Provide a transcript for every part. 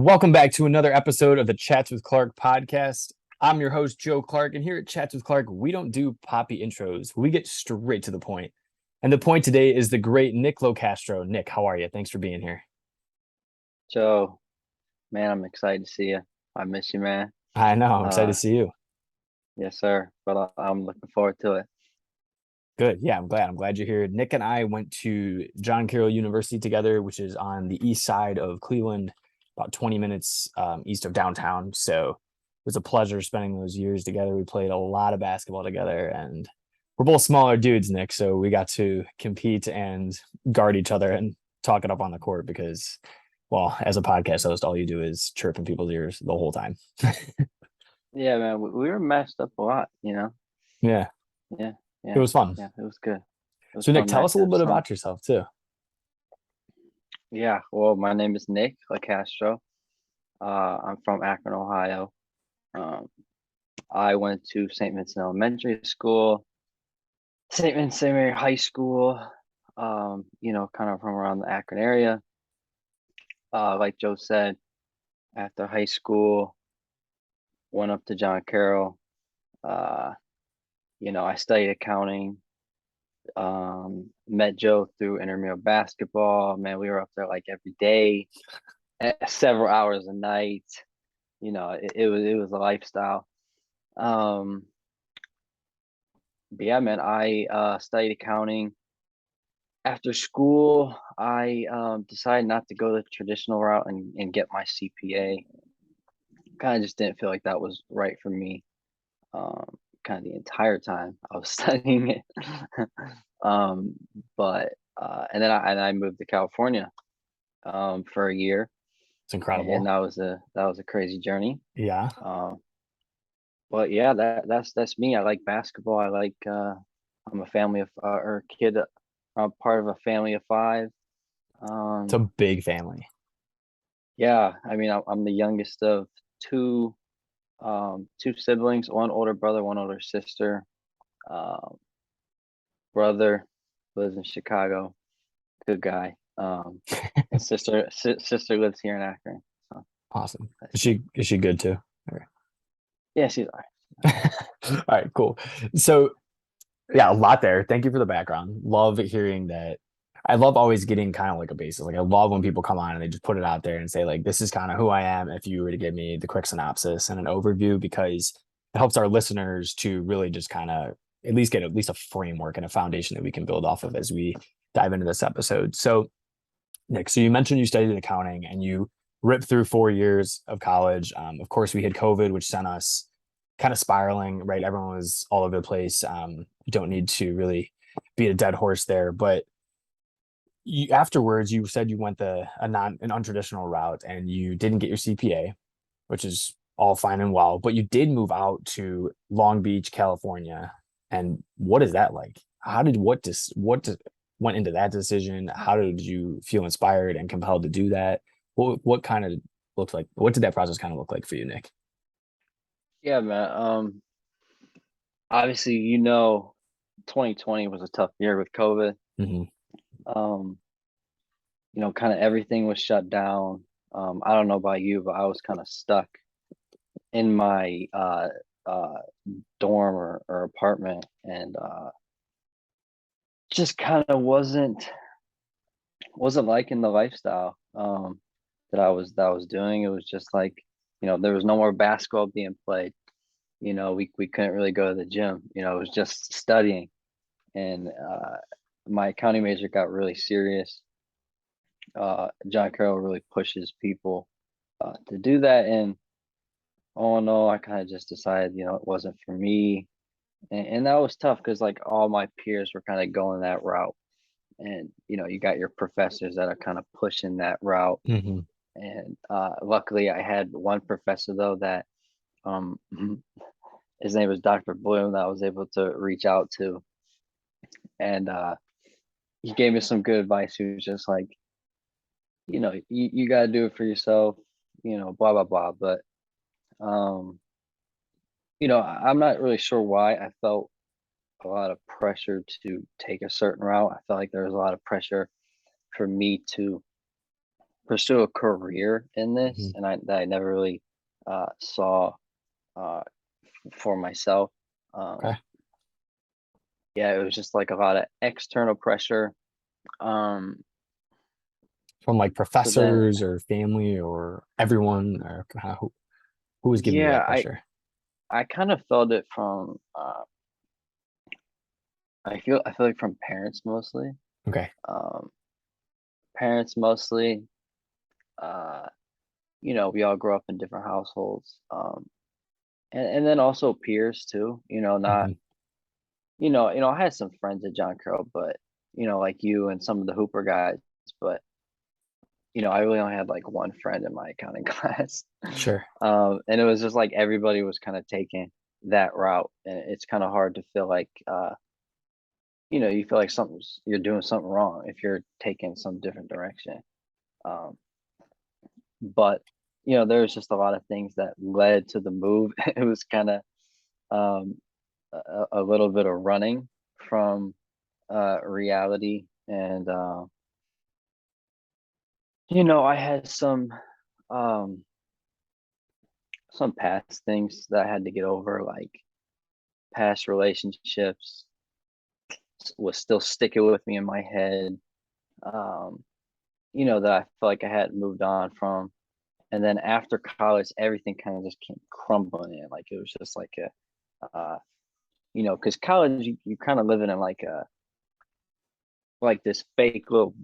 Welcome back to another episode of the Chats with Clark podcast. I'm your host, Joe Clark, and here at Chats with Clark, we don't do poppy intros. We get straight to the point. And the point today is the great Nick Locastro. Nick, how are you? Thanks for being here. Joe, man, I'm excited to see you. I miss you, man. I know. I'm excited to Uh, see you. yes, sir. But I'm looking forward to it. Good. Yeah, I'm glad. I'm glad you're here. Nick and I went to John Carroll University together, which is on the east side of Cleveland, about 20 minutes east of downtown. So it was a pleasure spending those years together. We played a lot of basketball together, and we're both smaller dudes, Nick. So we got to compete and guard each other and talk it up on the court because, well, as a podcast host, all you do is chirp in people's ears the whole time. Yeah, man, we were matched up a lot. Yeah, Yeah, it yeah, was fun. yeah. It was good. It was So, Nick, fun tell us a little bit matchups. about yourself, too. Yeah. Well, my name is Nick Locastro. I'm from Akron, Ohio. Um, I went to St. Vincent Elementary School, St. Vincent Mary High School. Kind of from around the Akron area. Like Joe said, after high school, went up to John Carroll. Uh, I studied accounting. Met Joe through intramural basketball. Man, we were up there like every day, several hours a night. It was a lifestyle. Um, but yeah, man, I studied accounting. After school, I decided not to go the traditional route and get my CPA. Kind of just didn't feel like that was right for me. Um, Kind of the entire time I was studying it. um, but and then I moved to California for a year, It's and incredible. that was a crazy journey. Yeah. Um, but yeah, that's me. I like basketball. I'm a family of or kid. I'm part of a family of five. It's a Um, big family. yeah, I mean I'm the youngest of two two siblings, one older brother, one older sister. Um, Brother lives in Chicago, good guy. And sister lives here in Akron. So Awesome. that's Is me. she good too? Or- Yeah, she's all right. All right, cool. So yeah, a lot there. Thank you for the background. Love hearing that. I love always getting kind of like a basis. Like I love when people come on and they just put it out there and say like, this is kind of who I am. If you were to give me the quick synopsis and an overview, because it helps our listeners to really just kind of at least get at least a framework and a foundation that we can build off of as we dive into this episode. So Nick, so you mentioned you studied accounting and you ripped through 4 years of college. Of course, we had COVID, which sent us kind of spiraling, right? Everyone was all over the place. You don't need to really beat a dead horse there, but afterwards, you said you went an untraditional route and you didn't get your CPA, which is all fine and well, but you did move out to Long Beach, California. And what is that like? How did went into that decision? How did you feel inspired and compelled to do that? What kind of looks like what did that process kind of look like for you, Nick? Yeah, man. Obviously, 2020 was a tough year with COVID. Hmm. Um, kind of everything was shut down. I don't know about you, but I was kind of stuck in my uh dorm or apartment, and just kind of wasn't liking the lifestyle that I was doing. It was just like, there was no more basketball being played. We couldn't really go to the gym. It was just studying. And my accounting major got really serious. John Carroll really pushes people to do that. And oh no, I kind of just decided, it wasn't for me. And that was tough because like all my peers were kind of going that route. And you got your professors that are kind of pushing that route. Hmm. And luckily, I had one professor though that um, his name was Dr. Bloom that I was able to reach out to, and he gave me some good advice. He was just like, you got to do it for yourself, blah blah blah. But um, I'm not really sure why I felt a lot of pressure to take a certain route. I felt like there was a lot of pressure for me to pursue a career in this, Mhm. and that I never really saw uh, for myself. Um, Okay. yeah, it was just like a lot of external pressure. Um, From like so then, professors or family or everyone, or who was giving you yeah, that pressure? I kind of felt it from I feel like from parents mostly. Okay. Um, Parents mostly. Uh, we all grow up in different households. And then also peers too. Not Hmm. I had some friends at John Crow, but like you and some of the Hooper guys, but I really only had like one friend in my accounting class. Sure. And it was just like everybody was kind of taking that route, and it's kind of hard to feel like you feel like you're doing something wrong if you're taking some different direction. Um, but there was just a lot of things that led to the move. It was kind of um, a little bit of running from reality, and I had um, some past things that I had to get over, like past relationships was still sticking with me in my head. Um, that I felt like I hadn't moved on from. And then after college, everything kind of just came crumbling in. Like it was just like because college, you kind of living in like this fake little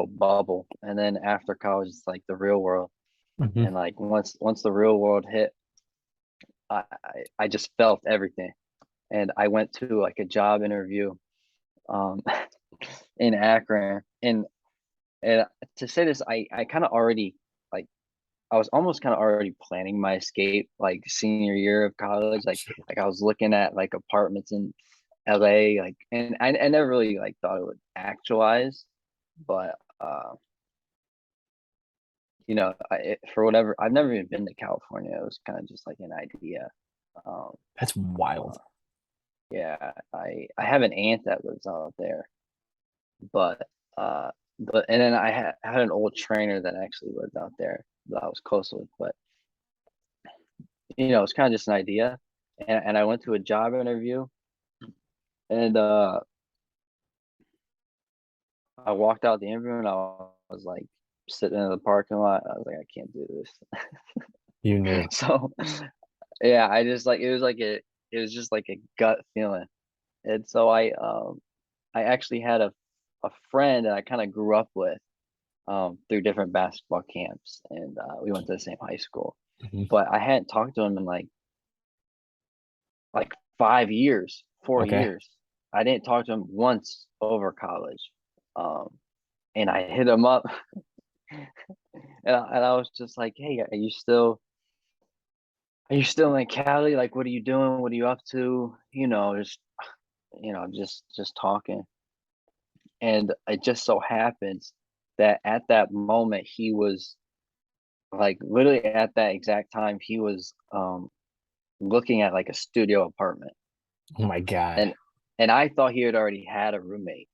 bubble, and then after college, it's like the real world. Hmm. And like once the real world hit, I just felt everything. And I went to like a job interview um in Akron, and to say this, I kind of already like I was almost kind of already planning my escape like senior year of college. Like I was looking at like apartments in LA, like, and I never really like thought it would actualize, but for whatever, I've never even been to California. It was kind of just like an idea. Um, That's uh, wild. yeah, I have an aunt that lives out there, but uh, and then I had an old trainer that actually lived out there that I was close with, but it's kind of just an idea. And I went to a job interview, and I walked out the interview, and I was like sitting in the parking lot. I was like, I can't do this. You knew. So yeah, I just like it was just like a gut feeling. And so I actually had a friend that I kind of grew up with through different basketball camps, and we went to the same high school. Hmm. But I hadn't talked to him in like 5 years, four Okay. years. I didn't talk to him once over college. And I hit him up, and I was just like, "Hey, are you still in Cali? Like, what are you doing? What are you up to? Just talking." And it just so happens that at that moment he was like literally at that exact time he was looking at like a studio apartment, Oh my God. and I thought he had already had a roommate.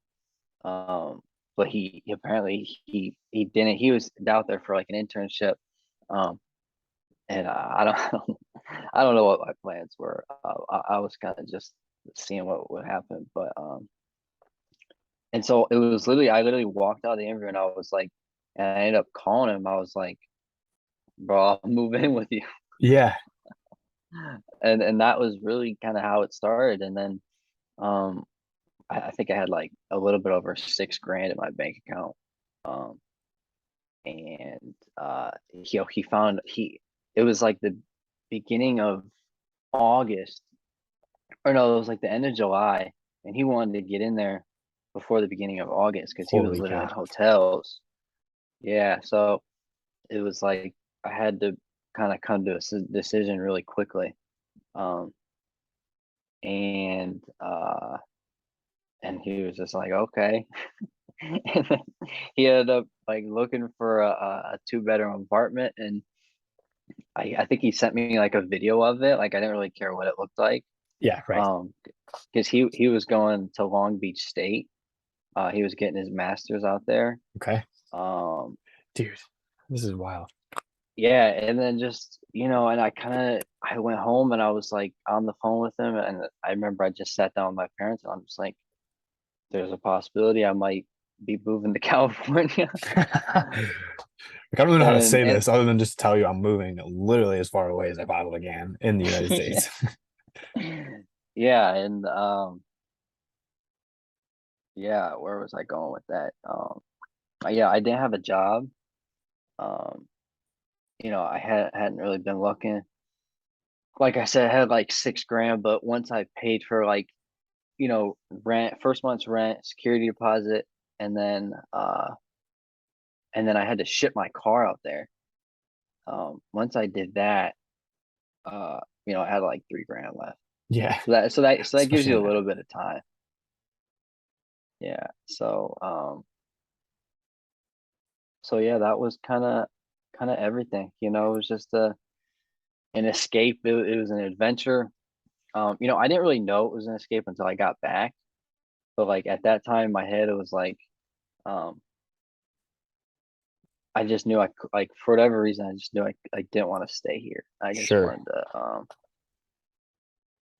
But he apparently he didn't. He was out there for like an internship. Um, and I don't I don't know what my plans were. I was kind of just seeing what would happen, but and so it was literally I literally walked out of the interview, and I was like, and I ended up calling him. I was like, bro, I'll move in with you. Yeah. And that was really kind of how it started. And then um I think I had like a little bit over 6 grand in my bank account. Um and he found he it was like the beginning of August, or no, it was like the end of July, and he wanted to get in there before the beginning of August because he was Holy living in cow. hotels. Yeah, so it was like I had to kind of come to a decision really quickly. Um, and he was just like, okay. And then he ended up like looking for a 2 bedroom apartment, and I think he sent me like a video of it. Like I didn't really care what it looked like. Yeah. Right. Um, because he was going to Long Beach State. He was getting his master's out there. Okay. Um, Dude. This is wild. Yeah, and then just, and I went home and I was like on the phone with him, and I remember I just sat down with my parents and I'm just like, there's a possibility I might be moving to California. Like, I don't know how to say And this other than just tell you I'm moving literally as far away as I possibly can in the United yeah, States. yeah, and yeah, where was I going with that? Yeah, I didn't have a job. Um, I hadn't really been looking. Like I said, I had like 6 grand, but once I paid for like, rent, first month's rent, security deposit, and then I had to ship my car out there. Once I did that, I had like 3 grand left. Yeah, So that gives especially you in a that. little bit of time. Yeah. So yeah, that was kind of everything. It was just an escape. It was an adventure. I didn't really know it was an escape until I got back. But like at that time in my head, it was like, um, I just knew like for whatever reason, I just knew I didn't want to stay here. I just Sure. wanted to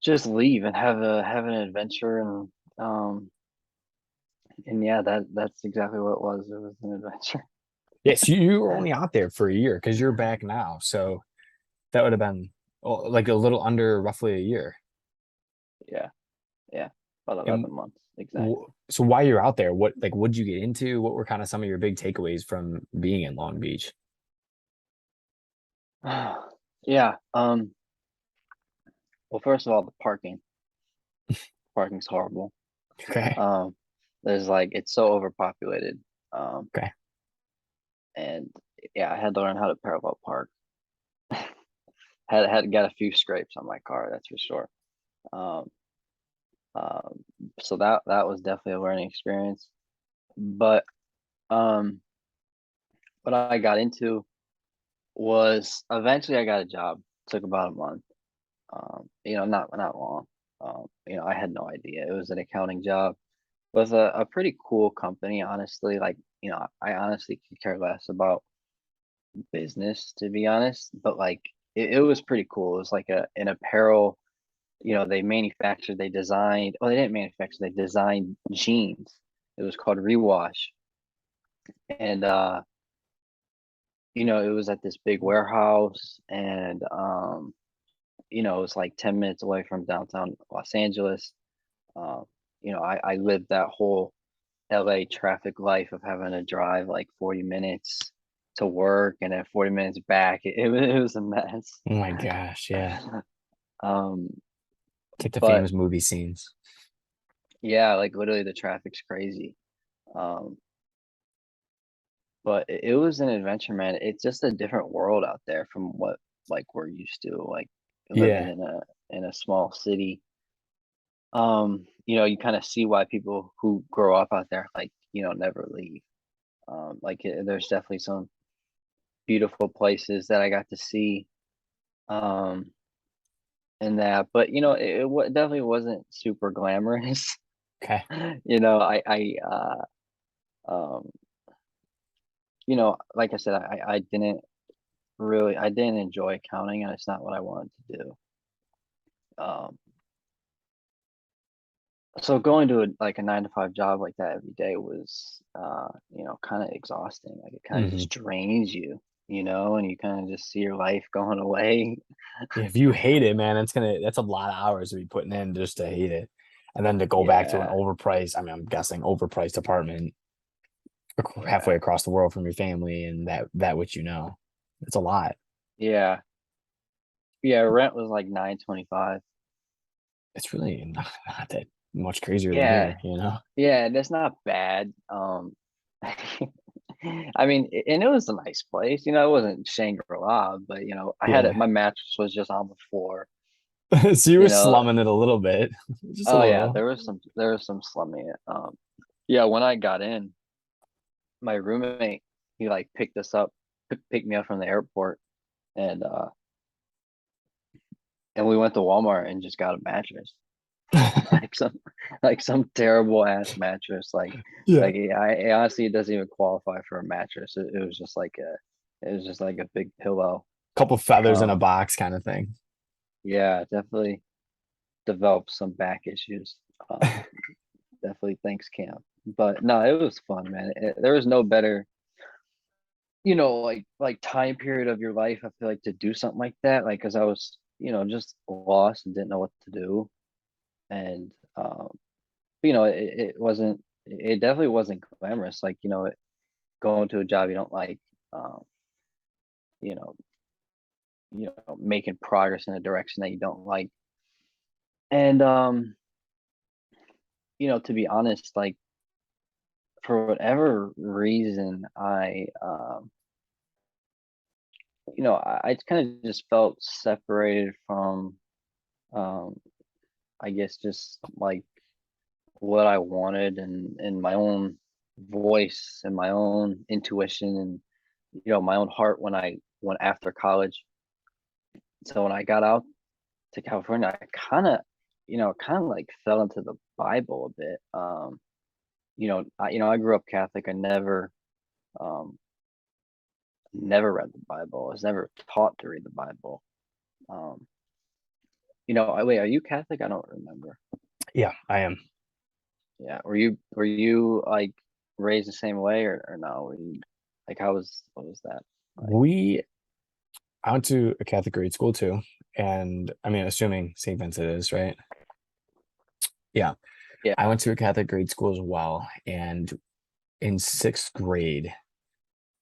just leave and have an adventure, um and yeah, that's exactly what it was. It was an adventure. Yes, you were only out there for a year because you're back now. So that would have been like a little under roughly a year. Yeah, yeah, about And 11 months exactly. so while you're out there, what'd you get into? What were kind of some of your big takeaways from being in Long Beach? Yeah. Well, first of all, the parking's horrible. Okay. Um, there's like it's so overpopulated. Um, Okay. and yeah, I had to learn how to parallel park. Had got a few scrapes on my car, that's for sure. Um, um, so that was definitely a learning experience. But um, what I got into was eventually I got a job. Took about a month. Not long. I had no idea. It was an accounting job with a pretty cool company, honestly. Like, I honestly could care less about business, to be honest, but like it was pretty cool. It was like an apparel, they designed, well, they didn't manufacture, they designed jeans. It was called Rewash. And it was at this big warehouse, and it was like 10 minutes away from downtown Los Angeles. Um, I lived that whole LA traffic life of having to drive like 40 minutes to work and then 40 minutes back. It was a mess. Oh my gosh, yeah. Um, Get the but famous movie scenes. yeah, like literally the traffic's crazy. Um, but it was an adventure, man. It's just a different world out there from what like we're used to, like living Yeah. in a small city. You kind of see why people who grow up out there like, never leave. There's definitely some beautiful places that I got to see. Um, and that, but definitely wasn't super glamorous. Okay. Um, like I said, I didn't enjoy accounting, and it's not what I wanted to do. Um, so going to like a 9 to 5 job like that every day was, kind of exhausting. Like it kind of Hmm. just drains you, and you kind of just see your life going away. If you hate it, man, that's a lot of hours to be putting in just to hate it. And then to go back to an Yeah, overpriced, I mean, I'm guessing overpriced apartment halfway yeah, across the world from your family and that which you know. It's a lot. yeah, yeah. Rent was like 925. It's really not that much crazier than Yeah, here, you know? yeah, that's not bad. I mean, and it was a nice place. It wasn't Shangri-La, but I had it. Yeah. My mattress was just on the floor. So you were You know, slumming it a little bit, just a oh yeah, little. there was some slumming it. Yeah, when I got in, my roommate, he like picked us up, picked me up from the airport, and uh, and we went to Walmart and just got a mattress, like some terrible ass mattress, Yeah. I honestly, it doesn't even qualify for a mattress. It was just like It was just like a big pillow. Couple feathers in a Um, box kind of thing. yeah, definitely developed some back issues. Um, definitely thanks camp. But no, it was fun, man. There was no better, like time period of your life. I feel like to do something like that, like because I was, just lost and didn't know what to do, and it wasn't. It definitely wasn't glamorous. Like going to a job you don't like, um, you know, making progress in a direction that you don't like, and to be honest, like for whatever reason, I kind of just felt separated from, um, I guess, just like what I wanted and my own voice and my own intuition and my own heart when I went after college. So when I got out to California, I kind of like fell into the Bible a bit. I grew up Catholic. I um, never read the Bible. I was never taught to read the Bible. Um, wait, are you Catholic? I don't remember. Yeah, I am. Yeah, were you like raised the same way or no? Were you like what was that like? We I went to a Catholic grade school too, and I mean, assuming St. Vincent is right. Yeah, Yeah, I went to a Catholic grade school as well, and in sixth grade,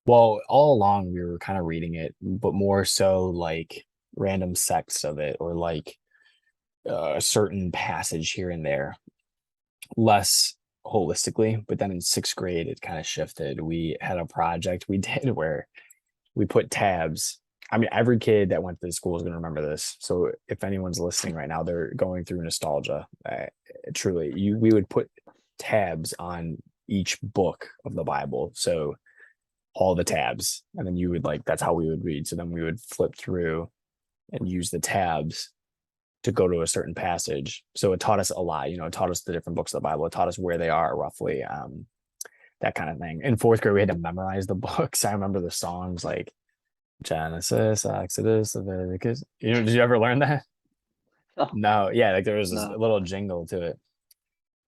well, all along we were kind of reading it, but more so like random sects of it, or like a certain passage here and there, less holistically. But then in sixth grade, it kind of shifted. We had a project we did where we put tabs. I mean, every kid that went to the school is going to remember this. So if anyone's listening right now, they're going through nostalgia. Truly, we would put tabs on each book of the Bible. So all the tabs, and then you would like that's how we would read. So then we would flip through and use the tabs to go to a certain passage. So it taught us a lot. It taught us the different books of the Bible. It taught us where they are roughly, that kind of thing. In fourth grade, we had to memorize the books. I remember the songs like Genesis, Exodus, Leviticus. Did you ever learn that? no, No, yeah, like there was this no, little jingle to it.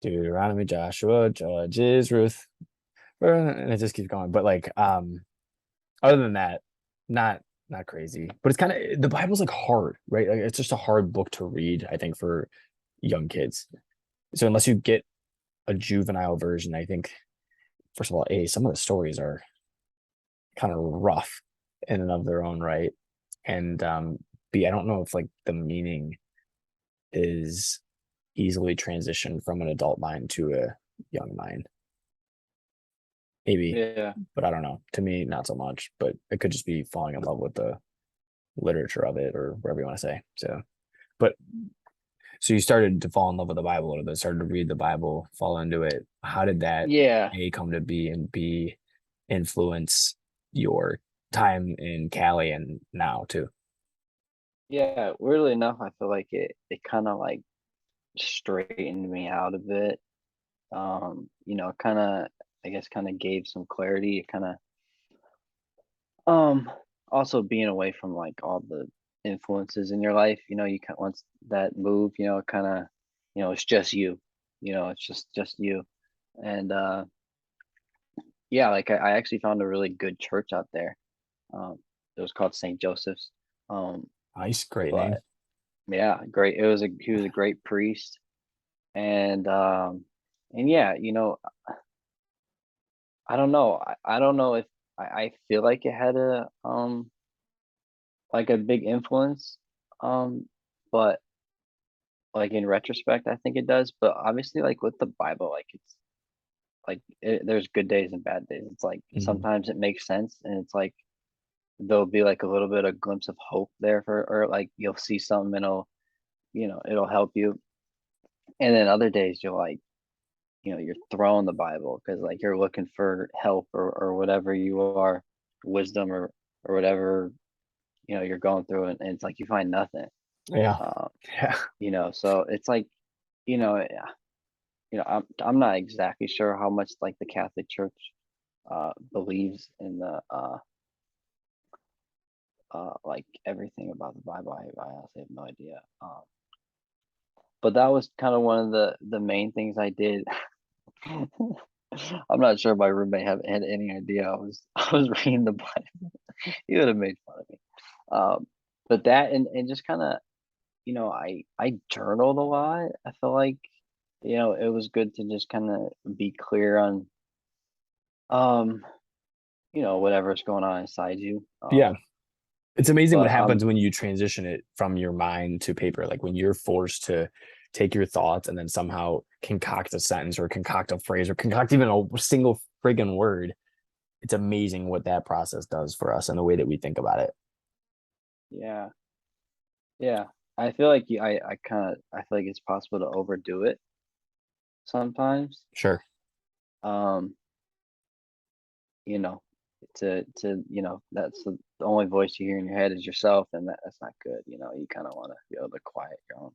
Deuteronomy, Joshua, Judges, Ruth, and it just keeps going. But like, other than that, not not crazy. But it's kind of the Bible's like hard, right? Like it's just a hard book to read, I think, for young kids. So unless you get a juvenile version, I think first of all, some of the stories are kind of rough in and of their own right, and B, I don't know if like the meaning is easily transitioned from an adult mind to a young mind. Maybe, yeah, but I don't know. To me, not so much. But it could just be falling in love with the literature of it, or whatever you want to say. So, but so you started to fall in love with the Bible a little bit, started to read the Bible, fall into it. How did that yeah, A come to be and B influence your time in Cali and now too? yeah. Weirdly enough, I feel like it kind of like straightened me out of it. Kind of, I guess, kind of gave some clarity. It kind of, um, also being away from like all the influences in your life. You kind once that move, kind of, it's just you. It's just you. And yeah, like I actually found a really good church out there. Um, it was called St. Joseph's. Um, Nice, great name. but yeah, great. He was a great priest, and yeah, I don't know. I don't know if I feel like it had a big influence, but like in retrospect, I think it does. But obviously, like with the Bible, like there's good days and bad days. It's like Mhm. sometimes it makes sense, and it's like there'll be like a little bit of glimpse of hope there or like you'll see something and it'll help you. And then other days you're like, you're throwing the Bible because like you're looking for help or whatever you are, wisdom or whatever, you're going through and it's like you find nothing. Yeah. Um, Yeah. so it's like, yeah, I'm not exactly sure how much like the Catholic Church believes in the like everything about the Bible. I honestly have no idea. But that was kind of one of the main things I did. I'm not sure my roommate had any idea I was reading the Bible. He would have made fun of me. But that and just kind of, I journaled a lot. I feel like, it was good to just kind of be clear on, um, whatever's going on inside you. Yeah. It's amazing what But happens when you transition it from your mind to paper. Like when you're forced to take your thoughts and then somehow concoct a sentence or concoct a phrase or concoct even a single friggin' word. It's amazing what that process does for us and the way that we think about it. yeah, yeah. I feel like I feel like it's possible to overdo it sometimes. Sure. Um, you know, that's the only voice you hear in your head is yourself, and that's not good. You kind of want to be able to quiet your own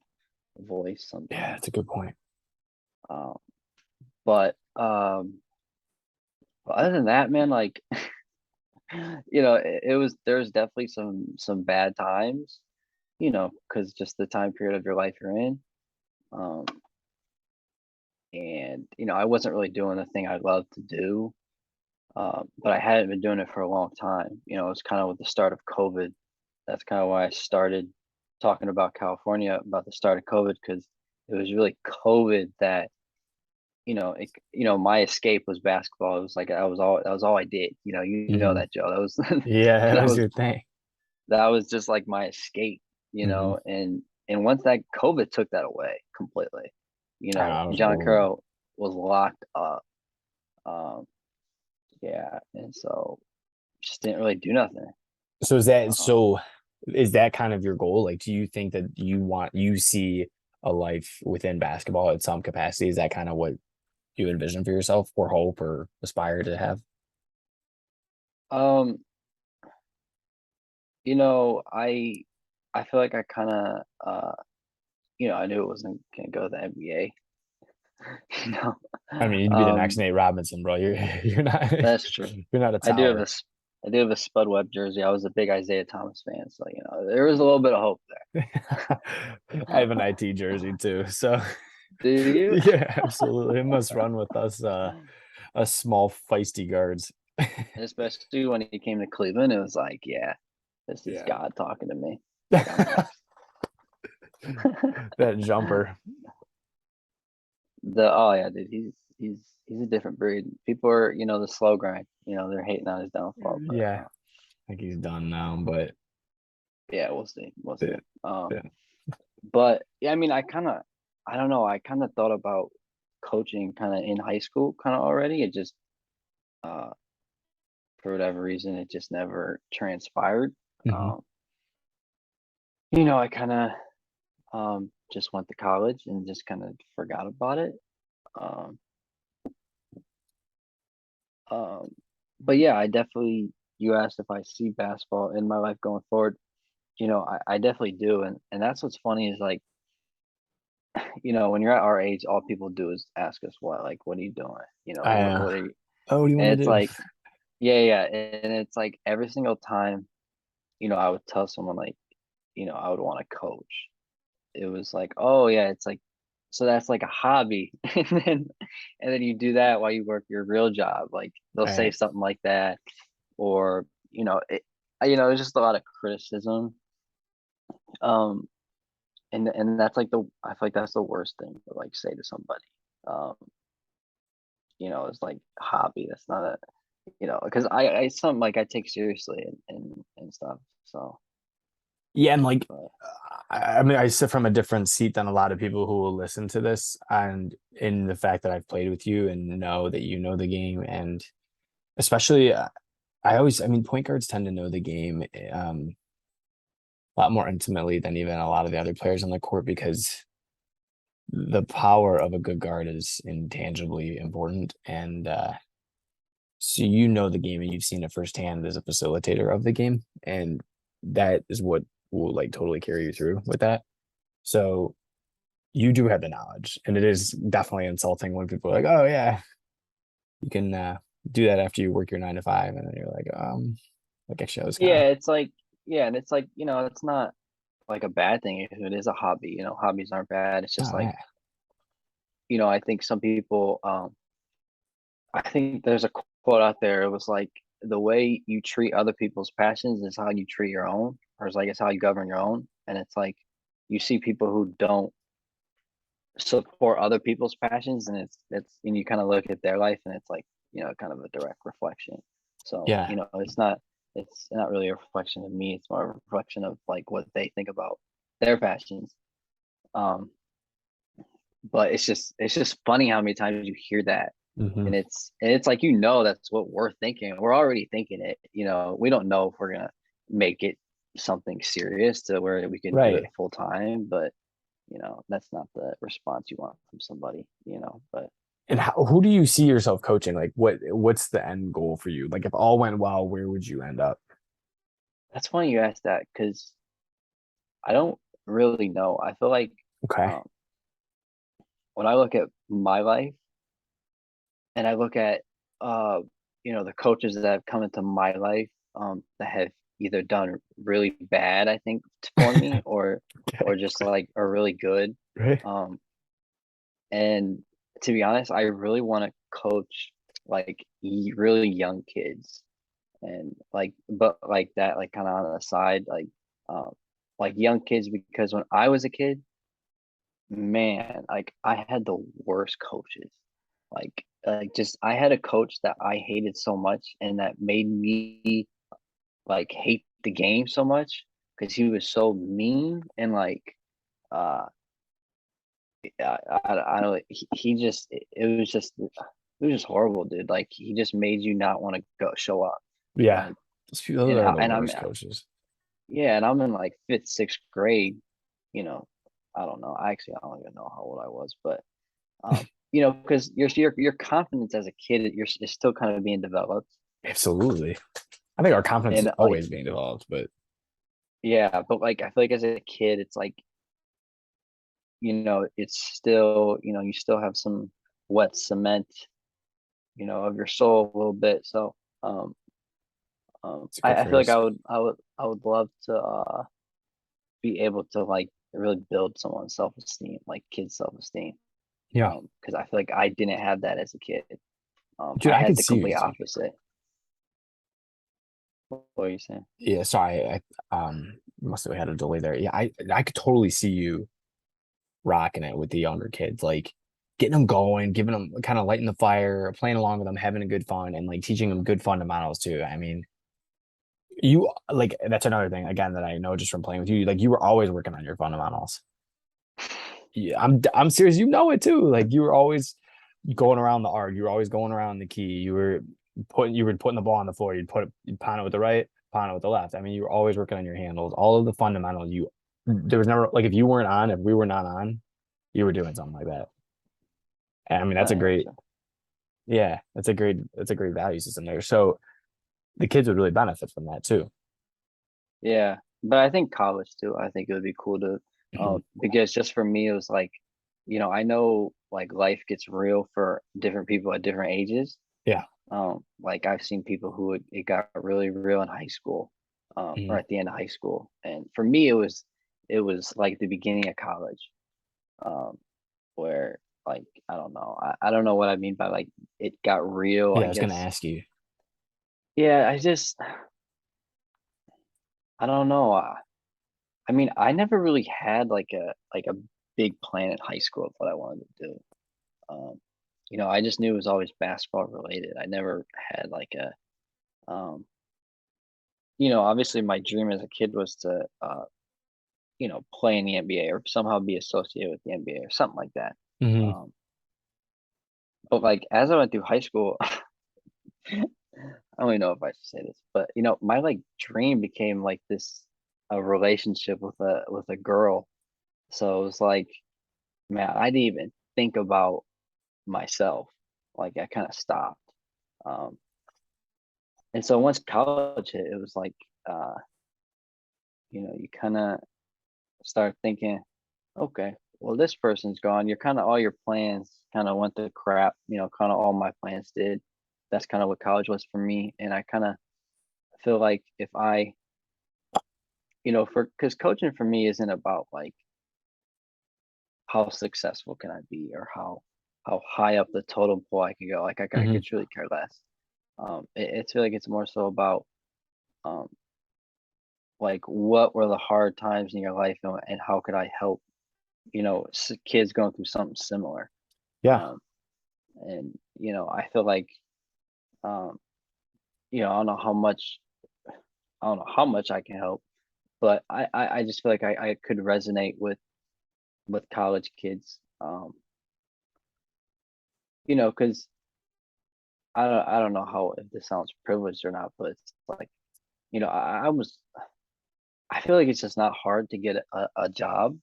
voice Yeah, sometimes. that's a good point. Um, but other than that, man, like, it was there's definitely some bad times, because just the time period of your life you're in. Um, and I wasn't really doing the thing I love to do. But I hadn't been doing it for a long time. It was kind of with the start of COVID. That's kind of why I started talking about California about the start of COVID, because it was really COVID that, my escape was basketball. It was like that was all I did. You know Hmm. that, Joe. That was Yeah, that that was was your thing. that was just like my escape. Hmm. And once that COVID took that away completely, I was John horrible. Carroll was locked up. Um, yeah, and so just didn't really do nothing. So is that Um, so is that kind of your goal? Like, do you think that you see a life within basketball at some capacity? Is that kind of what you envision for yourself or hope or aspire to have? um, I feel like I kind of I knew it wasn't gonna go to the NBA. You know, I mean, you'd be the next um, Nate Robinson, bro. You're not that's true. you're not a I do have tower. I do have a Spud Webb jersey. I was a big Isaiah Thomas fan, so there was a little bit of hope I there. have an IT jersey too, so Do you? yeah, absolutely. It must run with us, a small feisty guards. Especially when he came to Cleveland, it was like, yeah, this is Yeah. God talking to me. Like I'm next. That jumper. Oh yeah, dude, he's a different breed. People are, the slow grind. They're hating on his downfall, but Yeah, I think he's done now, but yeah, we'll see, we'll see. yeah, yeah. But yeah, I mean, I don't know. I kind of thought about coaching kind of in high school, kind of already. It just, uh, for whatever reason, it just never transpired. Hmm. Um, I kind of just went to college and just kind of forgot about it. Um, um, but yeah, I definitely. You asked if I see basketball in my life going forward. I definitely do, and that's what's funny is like, when you're at our age, all people do is ask us what are you doing? I What are you? oh, what do you And want to it's do? like, yeah, yeah, and it's like every single time, I would tell someone like, I would want to coach. It was like, oh yeah, it's like, so that's like a hobby, and then you do that while you work your real job. Like they'll say I something like that, or it's just a lot of criticism. Um, and that's like I feel like that's the worst thing to like say to somebody. Um, it's like hobby. That's not a because I something like I take seriously and stuff. So, yeah, and like but I mean, I sit from a different seat than a lot of people who will listen to this, and in the fact that I've played with you and know that you know the game, and especially I mean, point guards tend to know the game a lot more intimately than even a lot of the other players on the court because the power of a good guard is intangibly important, and so you know the game and you've seen it firsthand as a facilitator of the game, and that is what will like totally carry you through with that. So you do have the knowledge, and it is definitely insulting when people are like, "Oh yeah, you can do that after you work your 9 to 5," and then you're like, like actually, I was kind of yeah, it's like yeah, and it's like, it's not like a bad thing if it is a hobby. Hobbies aren't bad. It's just Oh like, yeah. I think some people, I think there's a quote out there. It was like the way you treat other people's passions is how you treat your own, or it's how you govern your own. And it's like you see people who don't support other people's passions, and and you kind of look at their life, and it's like, kind of a direct reflection. So, Yeah. it's not really a reflection of me. It's more a reflection of like what they think about their passions. Um, but it's just funny how many times you hear that, Hmm. and it's like, that's what we're thinking. We're already thinking it. We don't know if we're gonna make it something serious to where we can do it Right. full time, but that's not the response you want from somebody. But And who do you see yourself coaching? Like what's the end goal for you? Like if all went well, where would you end up? that's funny you asked that because I don't really know. I feel like Okay. um, when I look at my life and I look at the coaches that have come into my life, that have either done really bad, I think, for me, or Okay. just like are really good. Right. Um, and to be honest, I really want to coach like really young kids, and but like that, like kind of on the side, um like young kids, because when I was a kid, man, like I had the worst coaches. Like just I had a coach that I hated so much, and that made me like hate the game so much because he was so mean, and like uh I don't, he just it was just horrible, dude. Like he just made you not want to go show up. Yeah. Like Those and are I the and I'm worst coaches. yeah, and I'm in like fifth, sixth grade, you know. I don't know. I don't even know how old I was, but because your confidence as a kid, is still kind of being developed. Absolutely. I think our confidence is And like, always being developed, but yeah, but like I feel like as a kid, it's like, it's still, you still have some wet cement, of your soul a little bit. So um it's a good I feel like phrase. I would love to be able to like really build someone's self-esteem, like kids' self-esteem. Yeah. Because I feel like I didn't have that as a kid. Dude, I I had could the see you. complete opposite. What are you saying? Yeah, sorry. I must have had a delay there. Yeah, I could totally see you rocking it with the younger kids, like getting them going, giving them kind of lighting the fire, playing along with them, having a good fun, and like teaching them good fundamentals too. I mean, you like that's another thing again that I know just from playing with you. Like you were always working on your fundamentals. Yeah, I'm serious. You know it too. Like you were always going around the arc. You were always going around the key. You were putting the ball on the floor. You'd pound it with the right, pound it with the left. I mean, you were always working on your handles. All of the fundamentals. There was never like if we were not on, you were doing something like that. And I mean, I gotcha. that's a great value system there. So the kids would really benefit from that too. Yeah, but I think college too. I think it would be cool to, Mhm. because just for me, it was like, I know like life gets real for different people at different ages. Yeah. Like I've seen people who it got really real in high school, or Mhm. at the end of high school, and for me, it was like the beginning of college, um, where like I don't know, I don't know what I mean by like it got real, Yeah, I I was gonna guess. ask you. Yeah, I don't know. I mean, I never really had like a big plan in high school of what I wanted to do. Um, I just knew it was always basketball related. I never had like um, obviously my dream as a kid was to, play in the NBA or somehow be associated with the NBA or something like that. Hmm. Um, but like as I went through high school, I don't even know if I should say this, but my like dream became like this a relationship with a girl. So it was like, man, I didn't even think about myself. Like I kind of stopped. Um, and so once college hit, it was like, uh, you kind of start thinking, okay, well, this person's gone. You're kind of all your plans kind of went to crap. Kind of all my plans did. That's kind of what college was for me. And I kind of feel like if I because coaching for me isn't about like how successful can I be or how high up the totem pole I can go. Like I Hmm. could truly care less. It's feel like it's more so about um like what were the hard times in your life and how could I help kids going through something similar. Yeah. Um, and I feel like um I don't know how much I can help, but I just feel like I could resonate with college kids. Because I don't know how if this sounds privileged or not, but it's like, I feel like it's just not hard to get a job,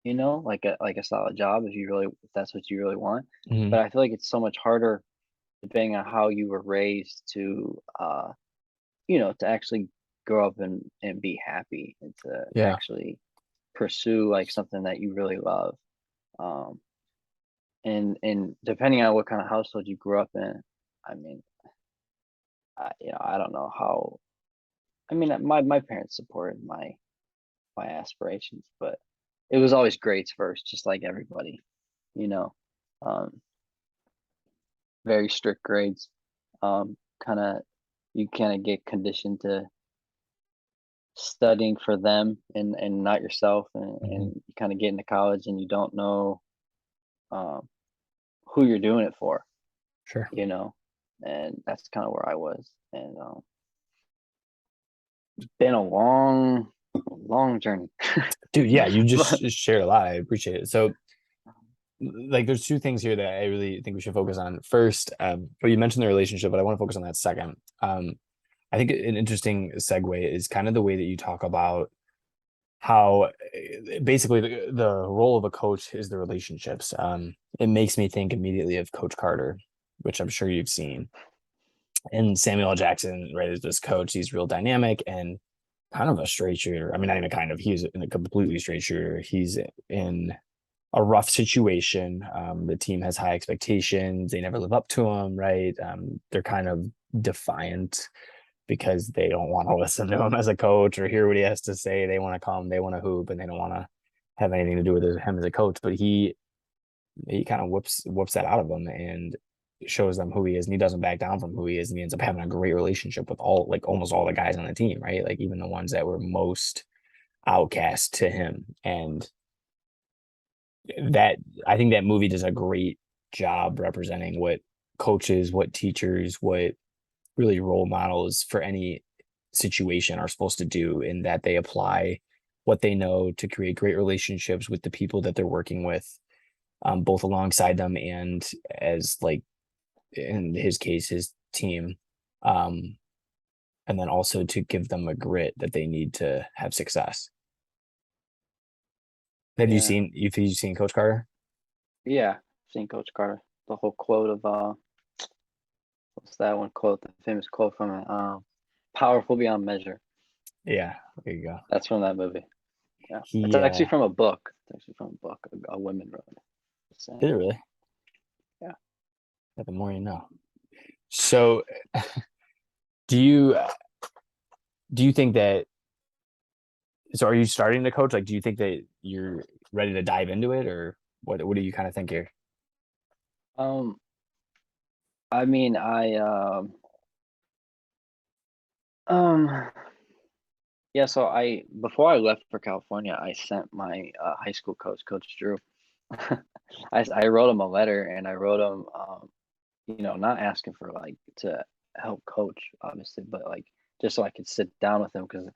like a solid job if that's what you really want. Hmm. But I feel like it's so much harder depending on how you were raised to actually grow up and be happy and to Yeah. actually pursue like something that you really love. Um, and depending on what kind of household you grew up in, I mean, I don't know how. I mean, my parents supported my aspirations, but it was always grades first, just like everybody, you know. Um, Very strict grades. Kind of you kind of get conditioned to studying for them and not yourself, and Hmm. you kind of get into college and you don't know um, who you're doing it for, Sure. you know. And that's kind of where I was, and been a long journey. Dude, yeah, you But just shared a lot. I appreciate it. So, like, there's two things here that I really think we should focus on. First, well, you mentioned the relationship, but I want to focus on that second. I think an interesting segue is kind of the way that you talk about how basically the role of a coach is the relationships. It makes me think immediately of Coach Carter, which I'm sure you've seen. And Samuel L. Jackson, right, is this coach. He's real dynamic and kind of a straight shooter. I mean, not even kind of, he's in a completely straight shooter. He's in a rough situation. The team has high expectations. They never live up to them, right? They're kind of defiant because they don't want to listen to him as a coach or hear what he has to say. They want to come, they want to hoop, and they don't want to have anything to do with him as a coach. But he kind of whoops that out of them and shows them who he is, and he doesn't back down from who he is, and he ends up having a great relationship with all like almost all the guys on the team, right? Like even the ones that were most outcast to him. And that I think that movie does a great job representing what coaches, what teachers, what really role models for any situation are supposed to do, in that they apply what they know to create great relationships with the people that they're working with, both alongside them and as like in his case, his team. Um, and then also to give them a grit that they need to have success. yeah, Have you seen Coach Carter? yeah, seen Coach Carter. The whole quote of what's that one quote? The famous quote from it. Powerful beyond measure. Yeah, there you go. That's from that movie. Yeah, it's He actually from a book. It's actually from a book a woman wrote it. Just saying. did it really. Yeah. The more you know. So, do you do you think that? So, are you starting to coach? Like, do you think that you're ready to dive into it, or what do you kind of think here? Um, I mean, um, yeah. So before I left for California, I sent my high school coach, Coach Drew. I wrote him a letter, and I wrote him, not asking for like to help coach, obviously, but like just so I could sit down with him because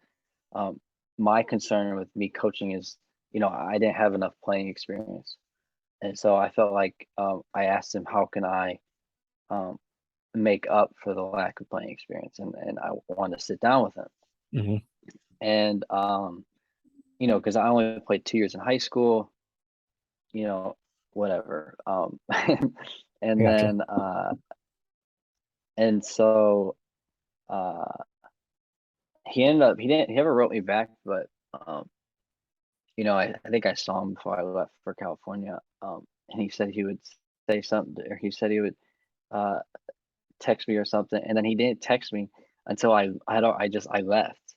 um, my concern with me coaching is, I didn't have enough playing experience, and so I felt like I asked him how can I um, make up for the lack of playing experience, and I wanted to sit down with him, Hmm. and because I only played 2 years in high school, you know, whatever, I and gotcha. then and so uh he never wrote me back, but um I think I saw him before I left for California, and he said he would say something, or he said he would uh text me or something, and then he didn't text me until I left,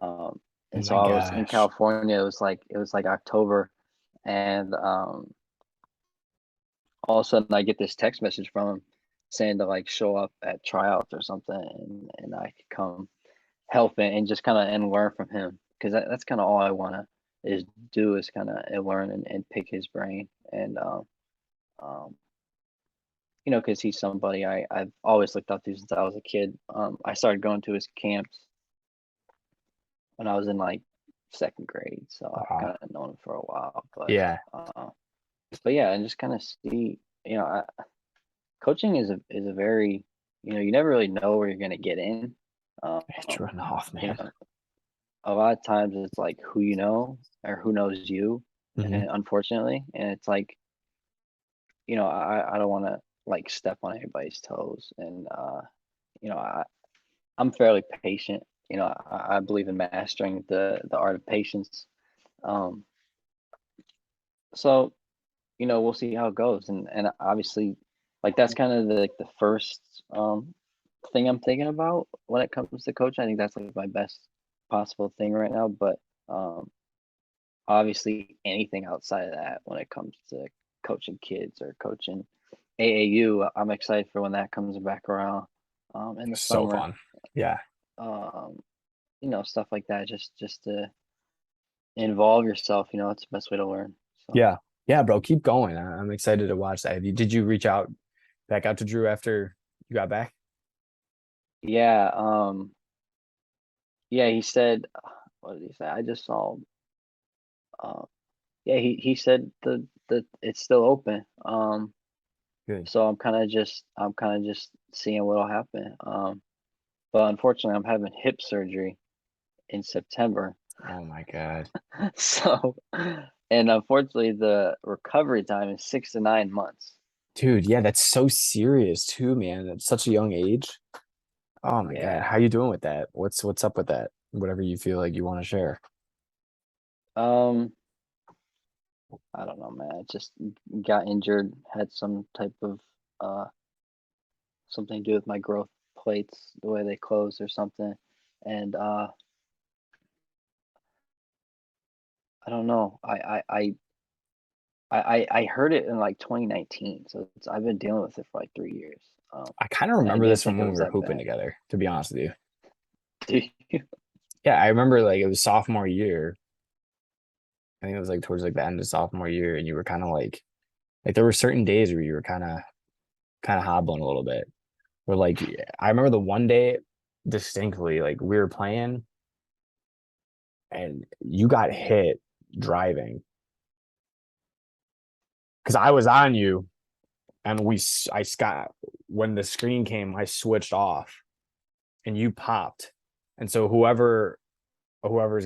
um Oh And so my I was in gosh. California. It was like October, and all of a sudden I get this text message from him saying to like show up at tryouts or something, and I could come help and just kind of and learn from him because that's kind of all I want to is do is kind of learn and pick his brain and um you know, because he's somebody I've always looked up to since I was a kid. I started going to his camps when I was in like second grade, so I've Wow. kind of known him for a while. Yeah. But yeah, and just kind of see, you know, coaching is a very, you know, you never really know where you're gonna get in. Um, It's running off, you man. know, a lot of times it's like who you know or who knows you, Hmm. and unfortunately, and it's like, you know, I don't want to like step on anybody's toes, and you know, I'm fairly patient. You know, I believe in mastering the art of patience. Um, so you know, we'll see how it goes, and obviously, like that's kind of the first thing I'm thinking about when it comes to coaching. I think that's like my best possible thing right now, but um, obviously anything outside of that when it comes to coaching kids or coaching AAU, I'm excited for when that comes back around in the So summer. fun. Yeah. Um, you know, stuff like that, just to involve yourself. You know, it's the best way to learn. So Yeah. Yeah, bro. Keep going. I'm excited to watch that. Did you reach out back out to Drew after you got back? yeah, yeah. He said, what did he say? I just saw. Uh, yeah, he said the it's still open. Good. So I'm kind of just seeing what'll happen. But unfortunately, I'm having hip surgery in September. Oh my God. So, and unfortunately, the recovery time is 6 to 9 months. Dude, yeah, that's so serious too, man. At such a young age. Oh my God. Yeah. How you doing with that? What's up with that? Whatever you feel like you want to share. Um, I don't know, man. I just got injured, had some type of uh something to do with my growth plates, the way they close or something. And I don't know. I heard it in like 2019, so I've been dealing with it for like 3 years. I kind of And I remember didn't this from think it when we was were that hooping bad. together, to be honest with you. Do you? Yeah, I remember like it was sophomore year. I think it was like towards like the end of sophomore year, and you were kind of like there were certain days where you were kind of hobbling a little bit. Where like I remember the one day distinctly, like we were playing and you got hit driving because I was on you and I got when the screen came, I switched off and you popped, and so whoever's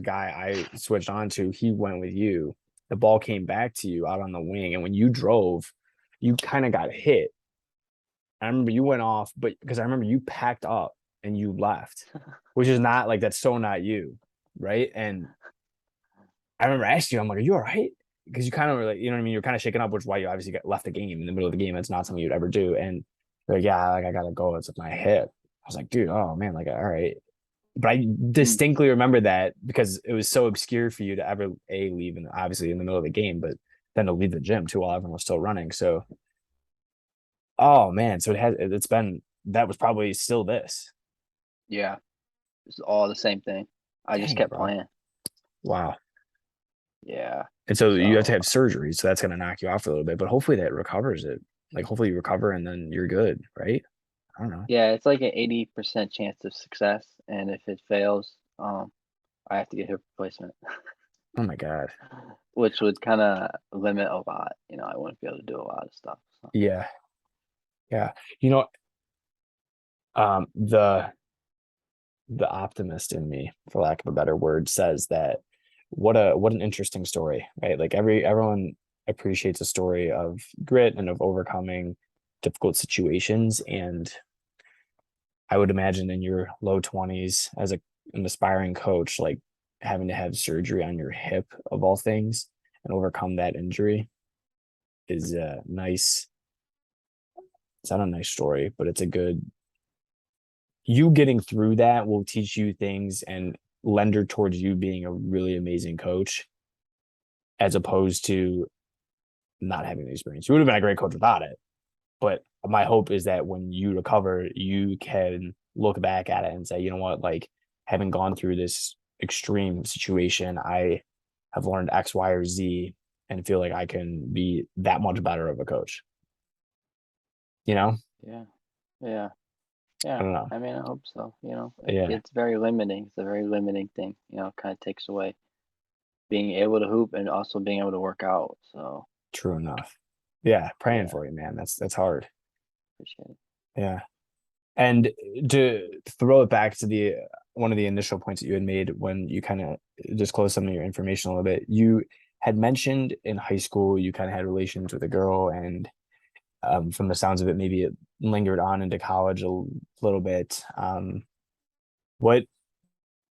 guy I switched on to, he went with you. The ball came back to you out on the wing, and when you drove, you kind of got hit. I remember you went off, but because I remember you packed up and you left, which is not like that's so not you, right? And I remember asking you, I'm like, "Are you all right?" Because you kind of were like, you know what I mean? You're kind of shaken up, which is why you obviously got left the game in the middle of the game. It's not something you'd ever do. And you're like, yeah, like I gotta go. It's with my hip. I was like, dude, oh man, like all right. But I Mm, distinctly remember that because it was so obscure for you to ever leave, and obviously in the middle of the game, but then to leave the gym too while everyone was still running. So, oh man, so it's been that was probably still this. yeah, it's all the same thing. I just Dang, kept bro. playing. Wow. Yeah. And so you have to So have surgery, so that's gonna knock you off a little bit. But hopefully that recovers it. Like hopefully you recover and then you're good, right? I don't know. yeah, it's like an 80% chance of success, and if it fails, I have to get hip replacement, Oh my God. which would kind of limit a lot. You know, I wouldn't be able to do a lot of stuff. So. Yeah. Yeah. You know, um, the the optimist in me, for lack of a better word, says that what an interesting story, right? Like everyone appreciates a story of grit and of overcoming difficult situations. And I would imagine in your low 20s as an aspiring coach, like having to have surgery on your hip of all things and overcome that injury is a nice, it's not a nice story, but it's a good you getting through that will teach you things and lender towards you being a really amazing coach as opposed to not having the experience. You would have been a great coach without it. But my hope is that when you recover, you can look back at it and say, you know what, like having gone through this extreme situation, I have learned X, Y, or Z and feel like I can be that much better of a coach. You know? Yeah. Yeah. I Yeah. don't know. I mean, I hope so. Yeah, It's very limiting. It's a very limiting thing. It kind of takes away being able to hoop and also being able to work out. So true enough. Yeah, praying yeah, for you, man. That's hard. appreciate it. Yeah. And to throw it back to the one of the initial points that you had made when you kind of disclosed some of your information a little bit, you had mentioned in high school you kind of had relations with a girl, and from the sounds of it, maybe it lingered on into college a little bit. What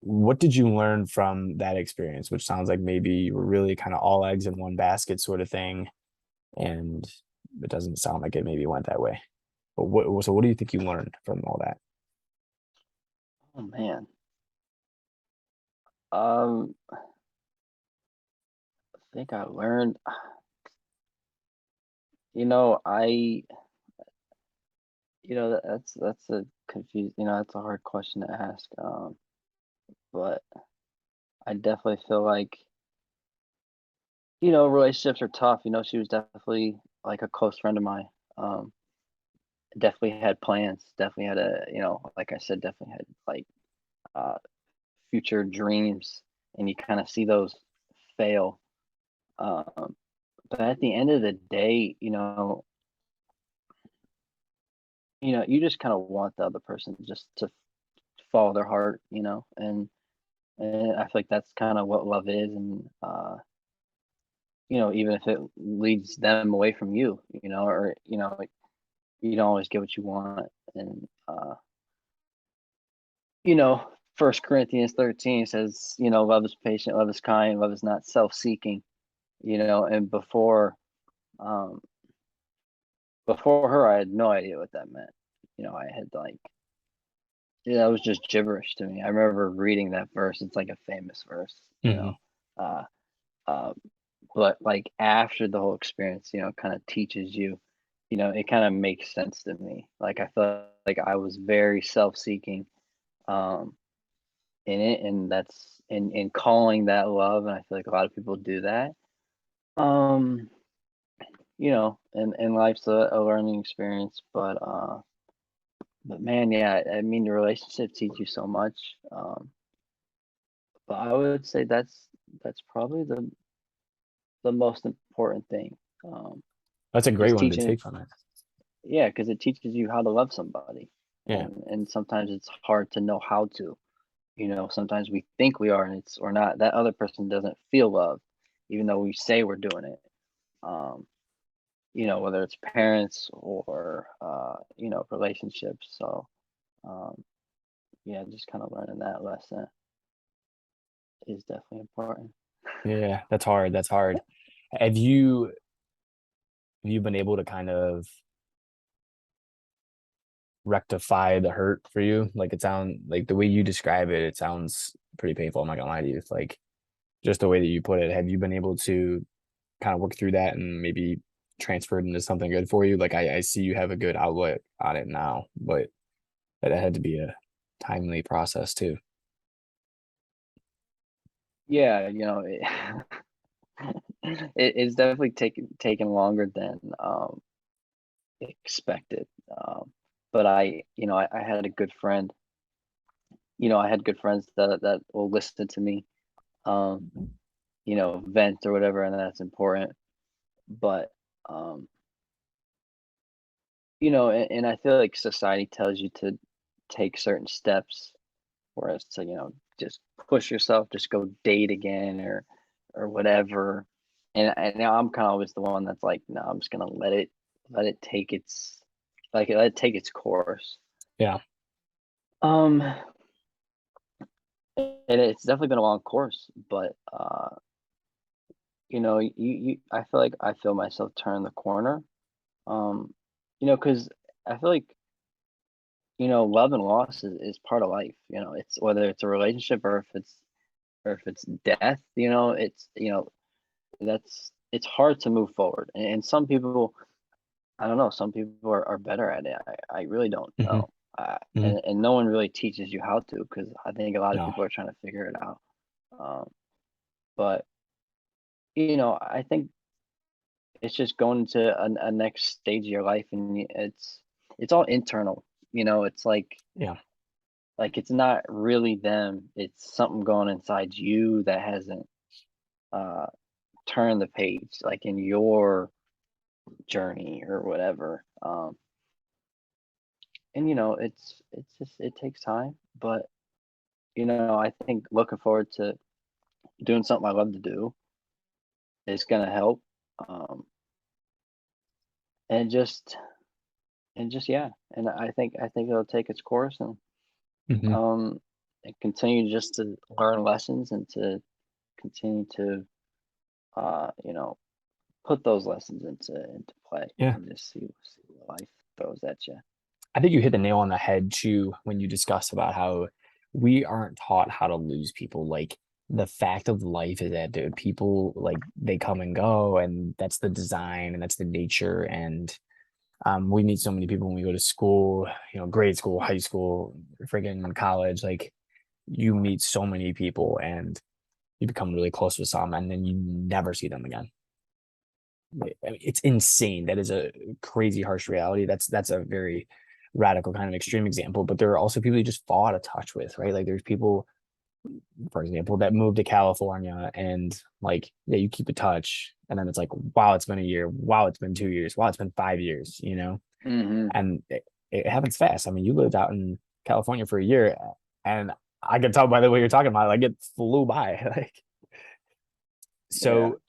what did you learn from that experience? Which sounds like maybe you were really kind of all eggs in one basket sort of thing, and it doesn't sound like it maybe went that way. But what do you think you learned from all that? Oh man. Um, I think I learned. I. That's a confused. That's a hard question to ask. But I definitely feel like relationships are tough. She was definitely like a close friend of mine. Um, definitely had plans. Definitely had like I said, definitely had like uh future dreams, and you kind of see those fail. Um, but at the end of the day, you just kind of want the other person just to follow their heart, and I feel like that's kind of what love is, and even if it leads them away from you, or like, you don't always get what you want, and you know, First Corinthians 13 says, love is patient, love is kind, love is not self-seeking, and um, before her, I had no idea what that meant. I had like, yeah, it was just gibberish to me. I remember reading that verse. It's like a famous verse, Hmm. uh, uh, but like after the whole experience, kind of teaches you, it kind of makes sense to me. Like I felt like I was very self-seeking, um, in it, and that's in calling that love, and I feel like a lot of people do that. Um, and life's a learning experience, but man, yeah, I mean, the relationship teach you so much. But I would say that's probably the most important thing. Um, That's a great just one to teaching, take from it. yeah, because it teaches you how to love somebody, Yeah. and sometimes it's hard to know how to. Sometimes we think we are, and it's or not. That other person doesn't feel love, even though we say we're doing it. Um, whether it's parents or relationships. So um, yeah, just kind of learning that lesson is definitely important. Yeah, that's hard. That's hard. Have you have you been able to kind of rectify the hurt for you? Like it sound like the way you describe it, it sounds pretty painful. I'm not gonna lie to you. It's like just the way that you put it. Have you been able to kind of work through that and maybe transfer it into something good for you? Like I see you have a good outlet on it now, but that had to be a timely process too. Yeah, it's definitely taken longer than expected. But I had a good friend. I had good friends that will listen to me, um, vent or whatever, and that's important. But um, and I feel like society tells you to take certain steps, whereas to just push yourself, just go date again or whatever. And now I'm kind of always the one that's like, no, I'm just gonna let it take its let it take its course. Yeah. Um, and it's definitely been a long course, but I feel like I feel myself turn the corner. Um, because I feel like love and loss is part of life. It's whether it's a relationship or if it's or if it's death, it's that's it's hard to move forward. And some people, I don't know, some people are better at it. I really don't Hmm. know. Hmm. And no one really teaches you how to, because I think a lot of No. people are trying to figure it out. But I think it's just going to a next stage of your life, and it's all internal. It's Yeah. like it's not really them. It's something going inside you that hasn't uh turned the page, like in your journey or whatever. And it's just it takes time, but I think looking forward to doing something I love to do is gonna help. Um, and just yeah, and I think it'll take its course, Hmm. um and continue just to learn lessons and to continue to put those lessons into play Yeah. and just see what life throws at you. I think you hit the nail on the head too when you discuss about how we aren't taught how to lose people. Like the fact of life is that, dude, people like they come and go, and that's the design and that's the nature. And we meet so many people when we go to school, grade school, high school, friggin' college. Like you meet so many people and you become really close with some, and then you never see them again. I mean, it's insane. That is a crazy harsh reality. That's a very radical kind of extreme example, but there are also people you just fall out of touch with, right? Like there's people, for example, that moved to California and like, yeah, you keep in touch, and then it's like, wow, it's been a year, wow, it's been 2 years, wow, it's been 5 years, Hmm. and it happens fast. I mean, you lived out in California for a year, and I can tell by the way you're talking about it, like it flew by. Like Yeah. so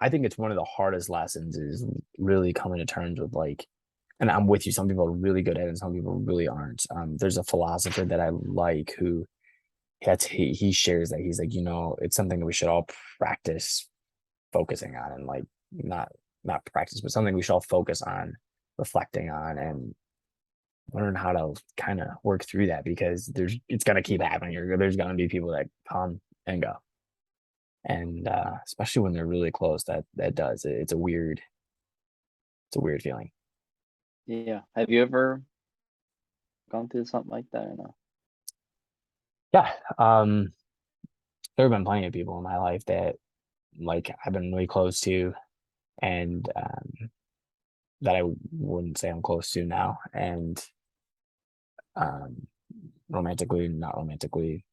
I think it's one of the hardest lessons is really coming to terms with like, and I'm with you. Some people are really good at it, and some people really aren't. There's a philosopher that I like who he shares that he's like, it's something that we should all practice focusing on, and like not practice, but something we should all focus on, reflecting on, and learn how to kind of work through that because it's gonna keep happening. There's gonna be people that come and go, and especially when they're really close, that does it, it's a weird feeling. Yeah. Have you ever gone through something like that or no? Yeah. There have been plenty of people in my life that like I've been really close to, and that I wouldn't say I'm close to now, and um, romantically, not romantically,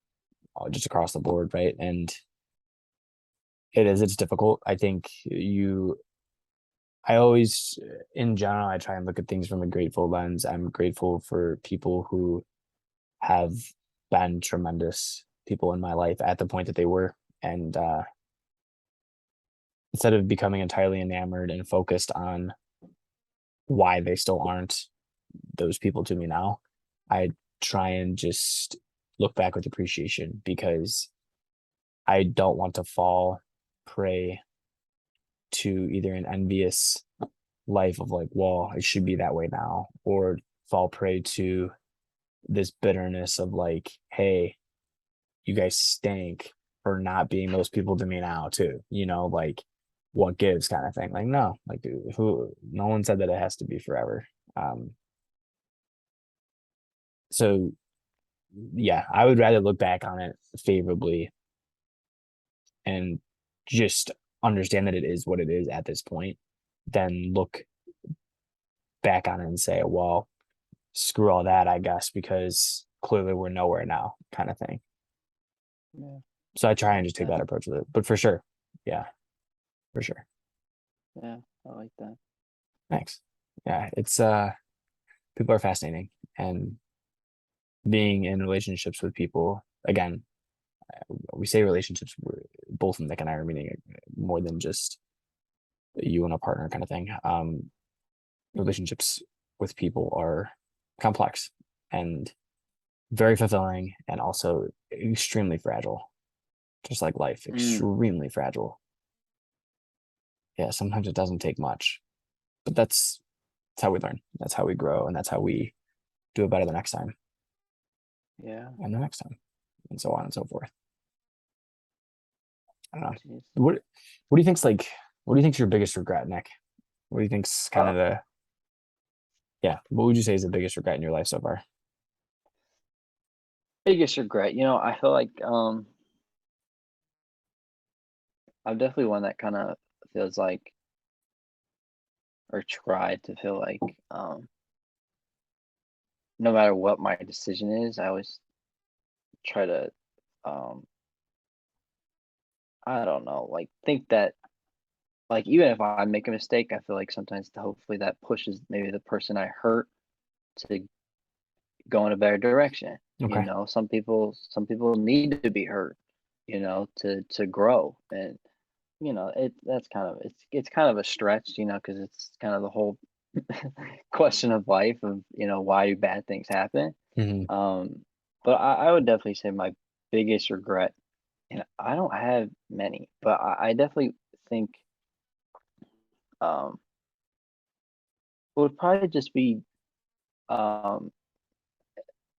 just across the board, right? And it's difficult. I think I always, in general, I try and look at things from a grateful lens. I'm grateful for people who have been tremendous people in my life at the point that they were, and instead of becoming entirely enamored and focused on why they still aren't those people to me now, I try and just look back with appreciation because I don't want to fall prey to either an envious life of like, well, it should be that way now, or fall prey to this bitterness of like, hey, you guys stink for not being those people to me now too. Like what gives kind of thing. Like no, like who? No one said that it has to be forever. Um, so yeah, I would rather look back on it favorably and just understand that it is what it is at this point than look back on it and say, well, screw all that, I guess, because clearly we're nowhere now, kind of thing. Yeah. So I I try and like just take that. that approach with it. But for sure, yeah, for sure. Yeah. I like that. Thanks. Yeah, it's people are fascinating, and being in relationships with people again, we say relationships, both Nick and I are meaning more than just you and a partner kind of thing. Relationships with people are complex and very fulfilling and also extremely fragile, just like life, Mm, extremely fragile. Yeah, sometimes it doesn't take much, but that's how we learn. That's how we grow, and that's how we do it better the next time yeah. and the next time, and so on and so forth. I don't know. Jeez. What do you think's like? What do you think's your biggest regret, Nick? What do you think's kind Uh, of the yeah? What would you say is the biggest regret in your life so far? Biggest regret, I feel like I'm definitely one that kind of feels like, or tried to feel like, no matter what my decision is, I always try to, um, I don't know, like think that, like even if I make a mistake, I feel like sometimes hopefully that pushes maybe the person I hurt to go in a better direction. Okay. Some people need to be hurt, to grow. And that's kind of it's kind of a stretch, because it's kind of the whole question of life of, why do bad things happen. Hmm. Um, but I would definitely say my biggest regret, and I don't have many, but I definitely think um it would probably just be um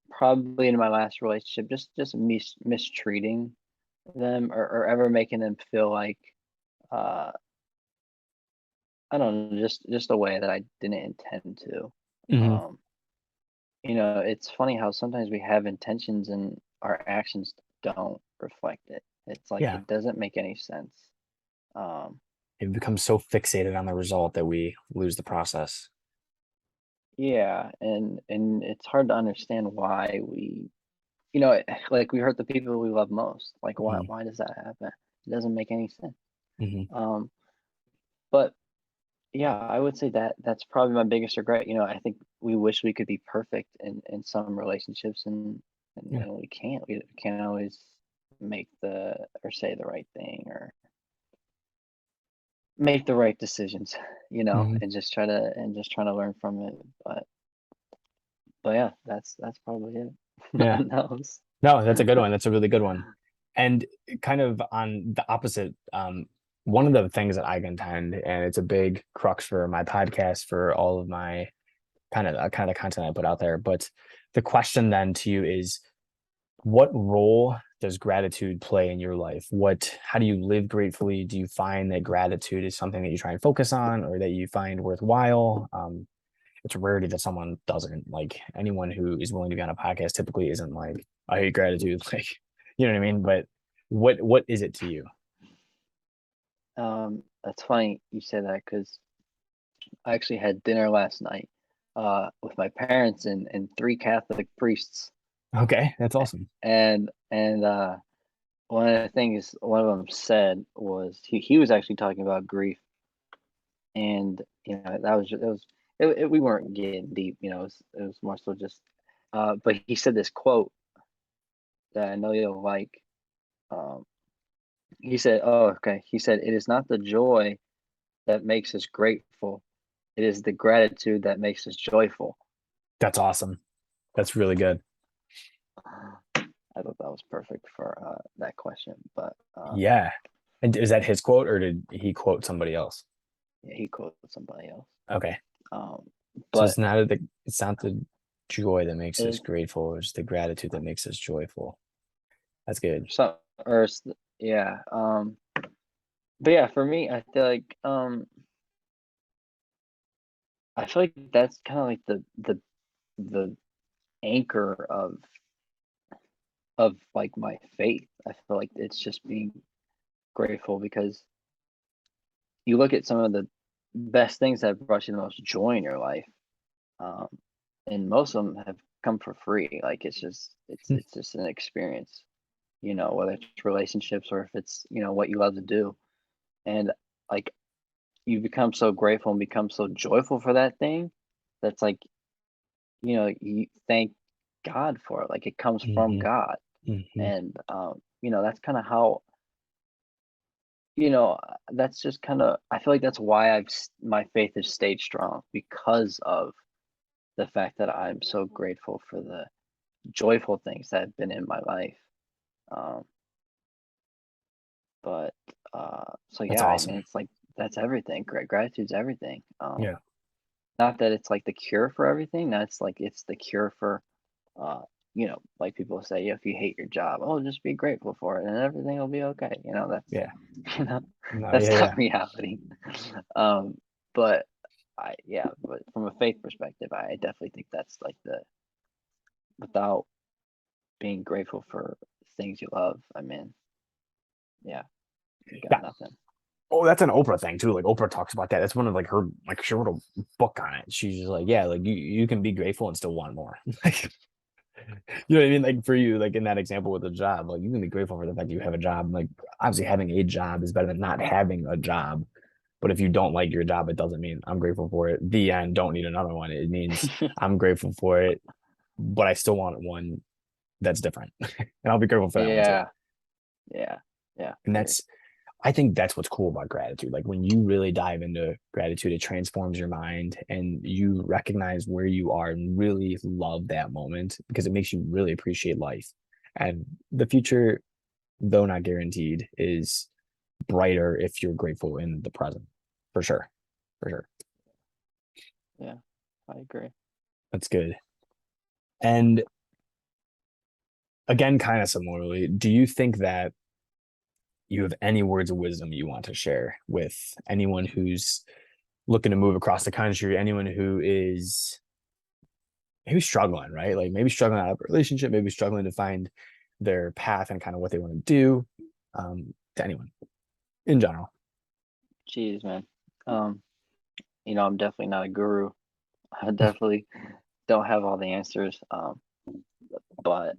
probably in my last relationship, just mistreating them, or ever making them feel like, uh I don't know, just a way that I didn't intend to. Hmm. Um, it's funny how sometimes we have intentions and our actions don't reflect it. It's like Yeah. it doesn't make any sense. Um, It becomes so fixated on the result that we lose the process. yeah, and it's hard to understand why like we hurt the people we love most. Like why Hmm. why does that happen? It doesn't make any sense. Hmm. Um, but yeah, I would say that that's probably my biggest regret. I think we wish we could be perfect in some relationships, Yeah. and we can't. We can't always make the or say the right thing or make the right decisions, Hmm. and just trying to learn from it. But yeah, that's probably it. Yeah. Nothing else. No, that's a good one. That's a really good one. And kind of on the opposite, one of the things that I contend, and it's a big crux for my podcast, for all of my kind of content I put out there. But the question then to you is, what role does gratitude play in your life? How do you live gratefully? Do you find that gratitude is something that you try and focus on, or that you find worthwhile? It's a rarity that someone doesn't. Like, anyone who is willing to be on a podcast typically isn't like, I hate gratitude. Like, you know what I mean? But what is it to you? That's funny you say that because I actually had dinner last night, with my parents and three Catholic priests, Okay, that's awesome. and one of the things one of them said was he was actually talking about grief, and that was just, we weren't getting deep, it was more so just, but he said this quote that I know you'll like. Um, he said, "Oh, okay." He said, "It is not the joy that makes us grateful; it is the gratitude that makes us joyful." That's awesome. That's really good. I thought that was perfect for that question, but Yeah. And is that his quote, or did he quote somebody else? yeah, he quoted somebody else. Okay. Um, So but it's not the joy that makes us it, grateful, it's the gratitude that makes us joyful. That's good. some or yeah, but yeah, for me, I feel like that's kind of like the anchor of like my faith. I feel like it's just being grateful because you look at some of the best things that have brought you the most joy in your life, um, and most of them have come for free. Like it's just an experience, whether it's relationships or if it's what you love to do, and like you become so grateful and become so joyful for that thing. That's like you thank God for it. Like it comes from Hmm. God, Hmm. and that's kind of how that's just kind of I feel like that's why my faith has stayed strong because of the fact that I'm so grateful for the joyful things that have been in my life. Um, but so That's yeah, I mean, awesome. it's like that's everything. Gratitude's everything. Yeah. Not that it's like the cure for everything. That's like it's the cure for uh, like people say, if you hate your job, oh, just be grateful for it and everything will be okay. That's, Yeah. you know, No, that's yeah, not yeah. reality. Um, but but from a faith perspective, I definitely think that's like without being grateful for things you love, I mean, yeah, you got Yeah. nothing. Oh, that's an Oprah thing too. Like Oprah talks about that. That's one of like her like she wrote a book on it. She's just like, yeah, like you can be grateful and still want more. Like you know what I mean? Like for you, like in that example with the job, like you can be grateful for the fact that you have a job. Like obviously having a job is better than not having a job. But if you don't like your job, it doesn't mean I'm grateful for it. The end, don't need another one. It means I'm grateful for it, but I still want one that's different. And I'll be grateful for that one too. Yeah, yeah, yeah, And agreed. that's I think that's what's cool about gratitude. Like when you really dive into gratitude, it transforms your mind and you recognize where you are and really love that moment because it makes you really appreciate life. And the future, though not guaranteed, is brighter if you're grateful in the present. For sure. For sure. Yeah, I agree. That's good. And again, kind of similarly, do you think that you have any words of wisdom you want to share with anyone who's looking to move across the country, anyone who is maybe struggling, right? Like maybe struggling out of a relationship, maybe struggling to find their path and kind of what they want to do, to anyone in general. Jeez, man. Um, I'm definitely not a guru. I definitely don't have all the answers. But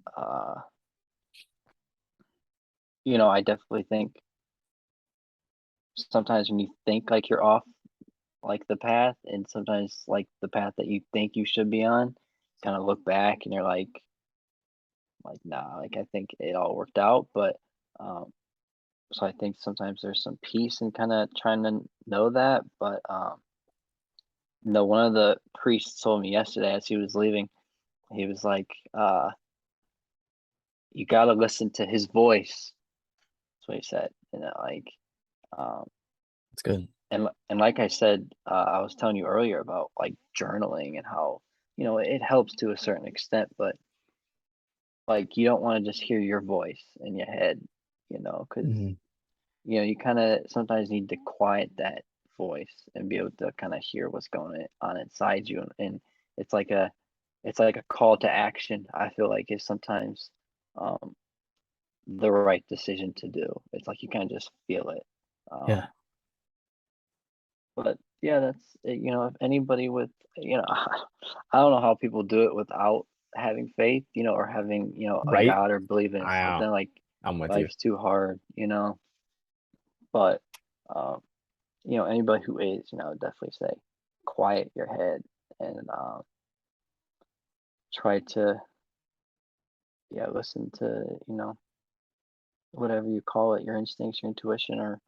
I definitely think sometimes when you think like you're off like the path, and sometimes like the path that you think you should be on, kind of look back and you're like nah, like I think it all worked out. But um, so I think sometimes there's some peace in kind of trying to know that. But no, one of the priests told me yesterday as he was leaving, he was like, "You gotta listen to his voice." That's what he said. Um, It's good. and like I said, I was telling you earlier about like journaling and how it helps to a certain extent, but like you don't want to just hear your voice in your head, because Mhm. you kind of sometimes need to quiet that voice and be able to kind of hear what's going on inside you, and it's like a it's like a call to action. I feel like is sometimes um, the right decision to do. It's like you kind of just feel it. Yeah. But yeah, that's it, if anybody with I don't know how people do it without having faith, or having, a Right. God or believing in I something like I'm with you. life's too hard. But um, anybody who is, I would definitely say quiet your head and try to listen to, whatever you call it, your instincts, your intuition or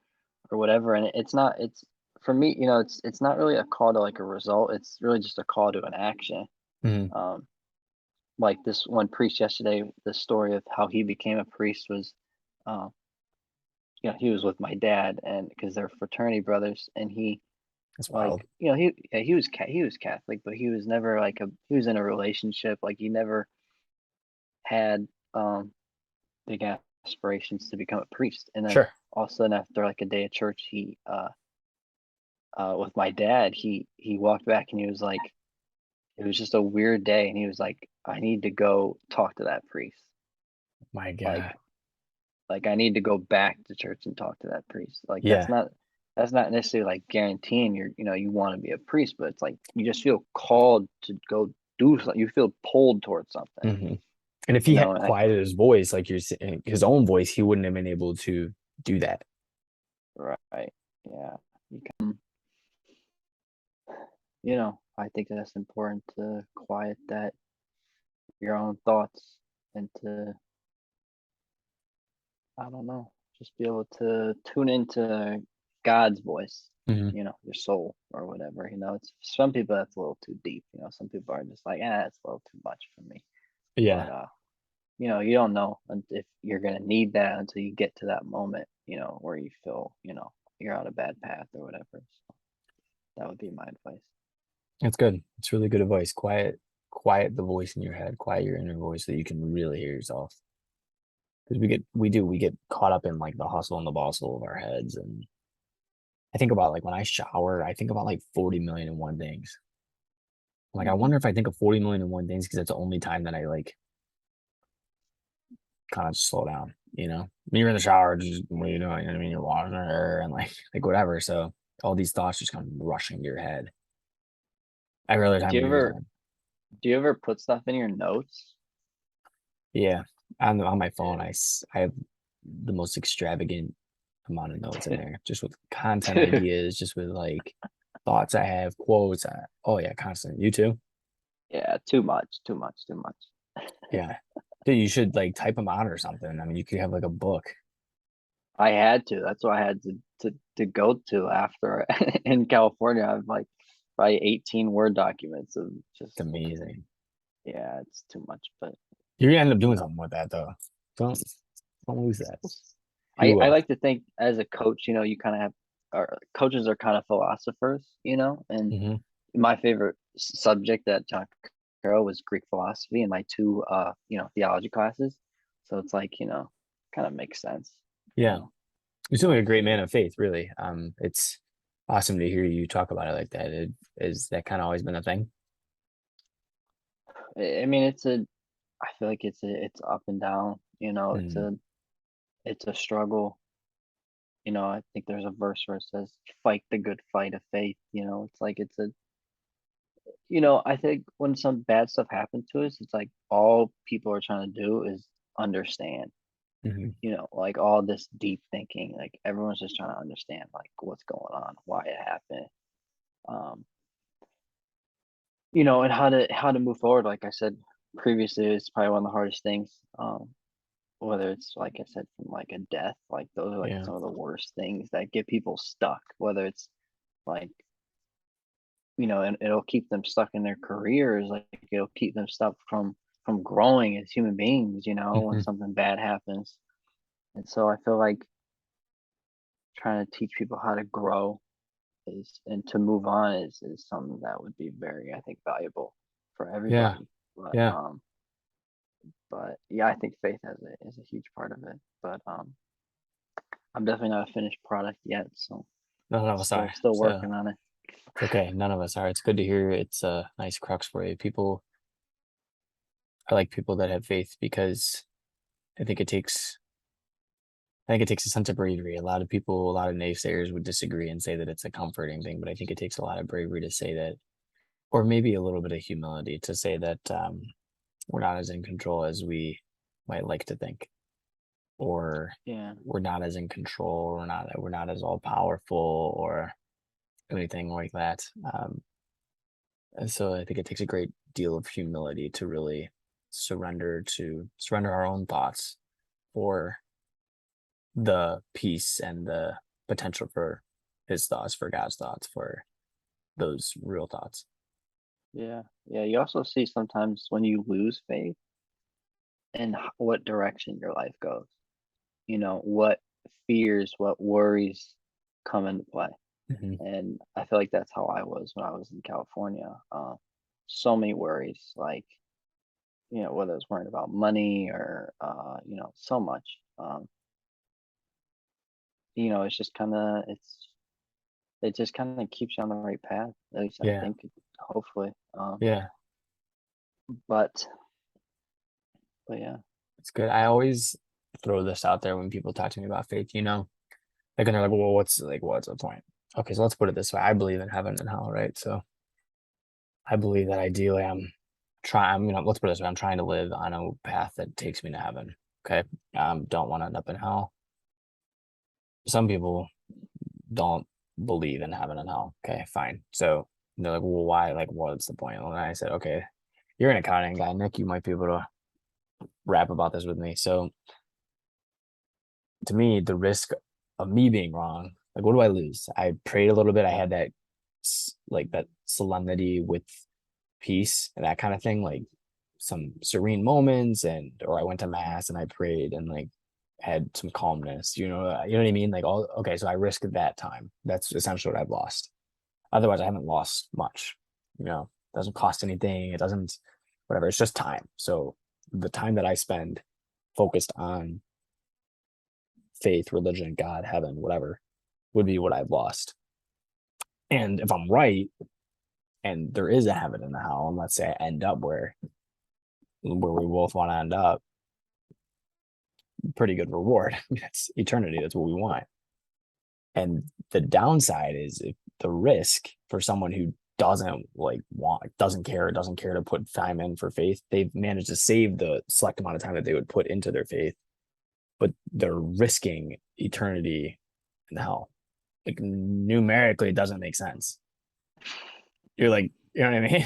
whatever. And it's not it's for me, it's not really a call to like a result. It's really just a call to an action. Mhm. Um, like this one priest yesterday, the story of how he became a priest was, um, he was with my dad, and because they're fraternity brothers, and he That's like, wild. he was Catholic, but he was never like he was in a relationship, like he never had big aspirations to become a priest, and then Sure. all of a sudden after like a day at church, he with my dad, he walked back and he was like, it was just a weird day, and he was like, I need to go talk to that priest. My Like God. I need to go back to church and talk to that priest. Like Yeah. that's not necessarily like guaranteeing you want to be a priest, but it's like you just feel called to go do something. You feel pulled towards something, Hmm. And if he had and quieted his voice, like you're saying, his own voice, he wouldn't have been able to do that. right, yeah, you can, I think that's important to quiet that your own thoughts and to, I don't know, just be able to tune into God's voice, Hmm. your soul or whatever. It's some people that's a little too deep. Some people are just like, it's a little too much for me. But Yeah. you don't know if you're gonna need that until you get to that moment, where you feel, you're on a bad path or whatever. So that would be my advice. That's good. It's really good advice. Quiet. quiet the voice in your head, quiet your inner voice so that you can really hear yourself. Because we get caught up in like the hustle and the bustle of our heads. And I think about like when I shower, I think about like 40 million and one things. Like, I Hmm. wonder if I think of 40 million and one things because that's the only time that I like kind of slow down, you know? When you're in the shower, just what are you doing? You know what I mean? You're washing your hair and like whatever. So all these thoughts just come rushing to your head every other Do time you I do ever that. do you ever put stuff in your notes? Yeah. On my phone, I have the most extravagant amount of notes in there, just with content Dude, ideas, just with like thoughts I have, quotes. Oh yeah, constant. You too? yeah, too much, too much, too much. Yeah. Dude, you should like type them out or something. I mean, you could have like a book. I had to. That's why I had to go to after in California. I have like probably 18 Word documents of It's just amazing. yeah, it's too much. But You're gonna end up you doing know, something with that though. Don't don't lose that. You I will. like to think as a coach, you kind of have or coaches are kind of philosophers, and Hmm. my favorite subject at John Carroll was Greek philosophy in my two theology classes. So it's like, kind of makes sense. Yeah. Um, You're you certainly know, a great man of faith, really. It's awesome to hear you talk about it like that. Is that kind of always been a thing? I mean, I feel like it's up and down, Mm-hmm. it's a struggle. I think there's a verse where it says, fight the good fight of faith. It's like I think when some bad stuff happens to us, it's like all people are trying to do is understand, Hmm. like all this deep thinking, like everyone's just trying to understand like what's going on, why it happened. Um, and how to move forward. Like I said previously, it's probably one of the hardest things. Whether it's like I said, from like a death, like those are like Yeah. some of the worst things that get people stuck. Whether it's like and it'll keep them stuck in their careers, like it'll keep them stuck from growing as human beings. When Hmm. something bad happens, and so I feel like trying to teach people how to grow is and to move on is something that would be very, I think, valuable for Yeah. everybody. But Yeah. um, but yeah, I think faith is a huge part of it. But I'm definitely not a finished product yet, so None of us still are. still So working on it. it's okay. None of us are. It's good to hear. It's a nice crux for you. People, I like people that have faith because I think it takes I think it takes a sense of bravery. A lot of people, a lot of naysayers would disagree and say that it's a comforting thing, but I think it takes a lot of bravery to say that, or maybe a little bit of humility to say that we're not as in control as we might like to think, or Yeah, we're not as in control, we're not as all powerful, or anything like that. And so I think it takes a great deal of humility to really surrender our own thoughts for the peace and the potential for his thoughts, for God's thoughts, for those real thoughts. yeah, yeah. You also see sometimes when you lose faith in what direction your life goes. What fears, what worries come into play. Hmm. And I feel like that's how I was when I was in California. So many worries, like, whether it's worrying about money or, so much. It's just kind of, it just kind of keeps you on the right path. At least I Yeah, think, hopefully. yeah, But, but yeah, it's good. I always throw this out there when people talk to me about faith, like, and they're like, well, what's the point? Okay, so let's put it this way. I believe in heaven and hell, right? So I believe that ideally let's put it this way. I'm trying to live on a path that takes me to heaven. Okay. Don't want to end up in hell. Some people don't believe in heaven and hell. Okay, fine. So they're like, well, why? Like, what's the point? And I said, okay, you're an accounting guy, Nick. You might be able to rap about this with me. So to me, the risk of me being wrong, like, what do I lose? I prayed a little bit. I had like that solemnity with peace and that kind of thing, like some serene moments, and or I went to mass and I prayed and like had some calmness. You know what I mean? Like, all okay. So I risked that time. That's essentially what I've lost. Otherwise, I haven't lost much. It doesn't cost anything. It doesn't. whatever. It's just time. So the time that I spend focused on faith, religion, God, heaven, whatever, would be what I've lost. And if I'm right, and there is a heaven and a hell, and let's say I end up where we both want to end up, pretty good reward. That's eternity. That's what we want. And the downside is if the risk for someone who doesn't care to put time in for faith, they've managed to save the select amount of time that they would put into their faith, but they're risking eternity in hell. Like numerically, it doesn't make sense. You're like, you know what I mean?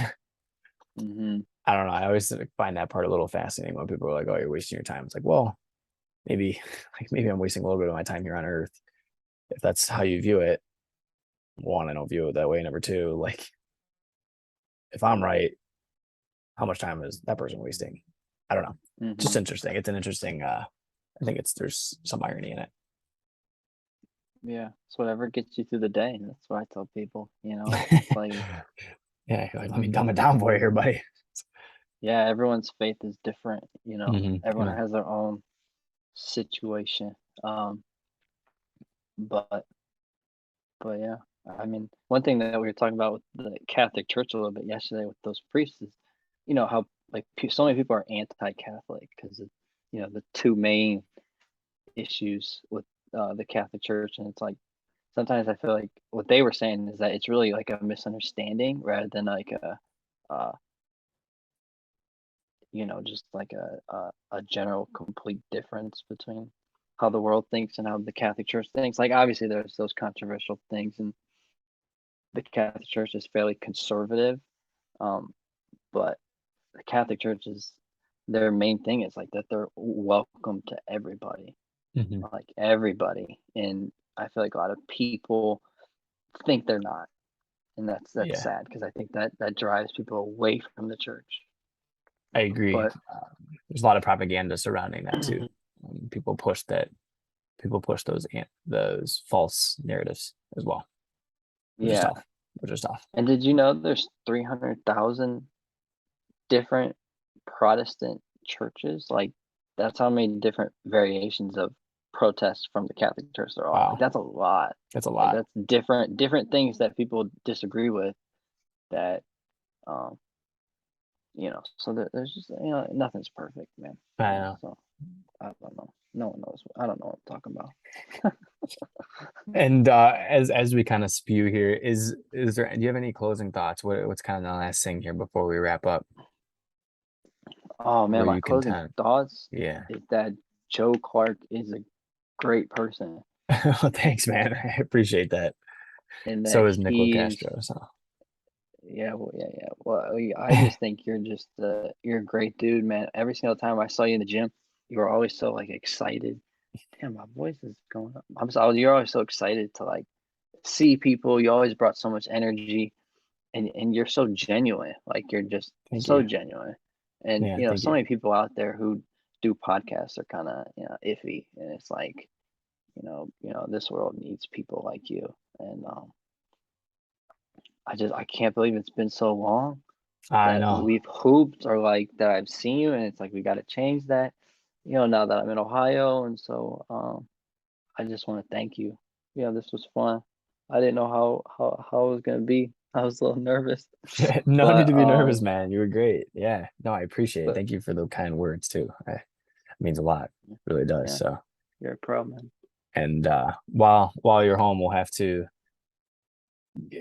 Mm-hmm. I don't know. I always find that part a little fascinating when people are like, "Oh, you're wasting your time." It's like, well, maybe, maybe I'm wasting a little bit of my time here on Earth. If that's how you view it, one, I don't view it that way. Number two, like, if I'm right, how much time is that person wasting? I don't know. Just Mm-hmm. interesting. It's an interesting. I think there's some irony in it. Yeah, it's whatever gets you through the day. That's what I tell people. It's like, Yeah, like, let me dumb it down for you here, buddy. yeah, everyone's faith is different. Yeah. Everyone has their own situation. Um, but but yeah, I mean, one thing that we were talking about with the Catholic Church a little bit yesterday with those priests is, how like so many people are anti-Catholic because of the two main issues with the Catholic Church, and it's like sometimes I feel like what they were saying is that it's really like a misunderstanding rather than like uh, just like a general complete difference between how the world thinks and how the Catholic Church thinks. Like obviously there's those controversial things, and the Catholic Church is fairly conservative, um, but the Catholic Church is their main thing is like that they're welcome to everybody, Mhm. like everybody, and I feel like a lot of people think they're not, and that's Yeah, sad because I think that drives people away from the church. I agree. But There's a lot of propaganda surrounding that too. People push that. People push those false narratives as well, which is yeah, tough. Which is tough. and did you know there's 300,000 different Protestant churches? Like that's how many different variations of protests from the Catholic Church there are. Like Wow, that's a lot. that's a Like lot. that's different things that people disagree with that um so there's just nothing's perfect, man. I know. So I don't know. No one knows. I don't know what I'm talking about. And as we kind of spew here, is there? Do you have any closing thoughts? What's kind of the last thing here before we wrap up? Oh Were man, my you closing content? thoughts Yeah. is that Joe Clark is a great person Well, thanks, man. I appreciate that. and So that is Nick he's Locastro. So yeah. Well, I just think you're a great dude, man. Every single time I saw you in the gym, you were always so like excited. Damn, my voice is going up. You're always so excited to like see people. You always brought so much energy, and you're so genuine. Like you're just thank so you. genuine. And Yeah, thank so you. many people out there who do podcasts are kind of iffy, and it's like this world needs people like you. And I can't believe it's been so long I that know. we've hooped or like that I've seen you, and it's like we got to change that. Now that I'm in Ohio, and so I just want to thank you. This was fun. I didn't know how it was gonna be. I was a little nervous, No need but to be nervous, man. You were great. Yeah. No, I appreciate it. but Thank you for the kind words too. It means a lot. It really does. yeah, So, you're a pro, man. and while you're home, we'll have to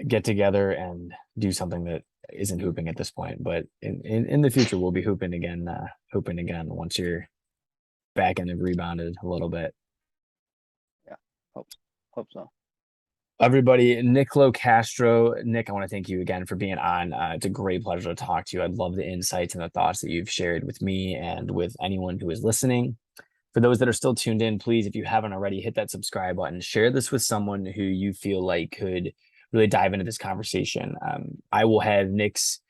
get together and do something that isn't hooping at this point. But in the future, we'll be hooping again once you're back and have rebounded a little bit. Yeah, hope so. Everybody, Nick Castro. Nick, I want to thank you again for being on. It's a great pleasure to talk to you. I love the insights and the thoughts that you've shared with me and with anyone who is listening. For those that are still tuned in, please, if you haven't already, hit that subscribe button. Share this with someone who you feel like could really dive into this conversation. I will have Nick's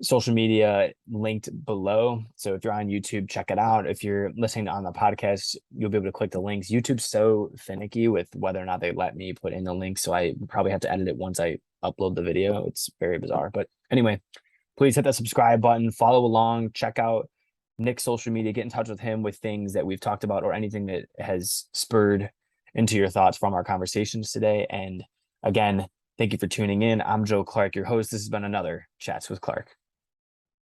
social media linked below. So if you're on YouTube, check it out. If you're listening on the podcast, you'll be able to click the links. YouTube's so finicky with whether or not they let me put in the link. So I probably have to edit it once I upload the video. It's very bizarre. But anyway, please hit that subscribe button, follow along, check out Nick's social media, get in touch with him with things that we've talked about or anything that has spurred into your thoughts from our conversations today. And again, thank you for tuning in. I'm Joe Clark, your host. This has been another Chats with Clark.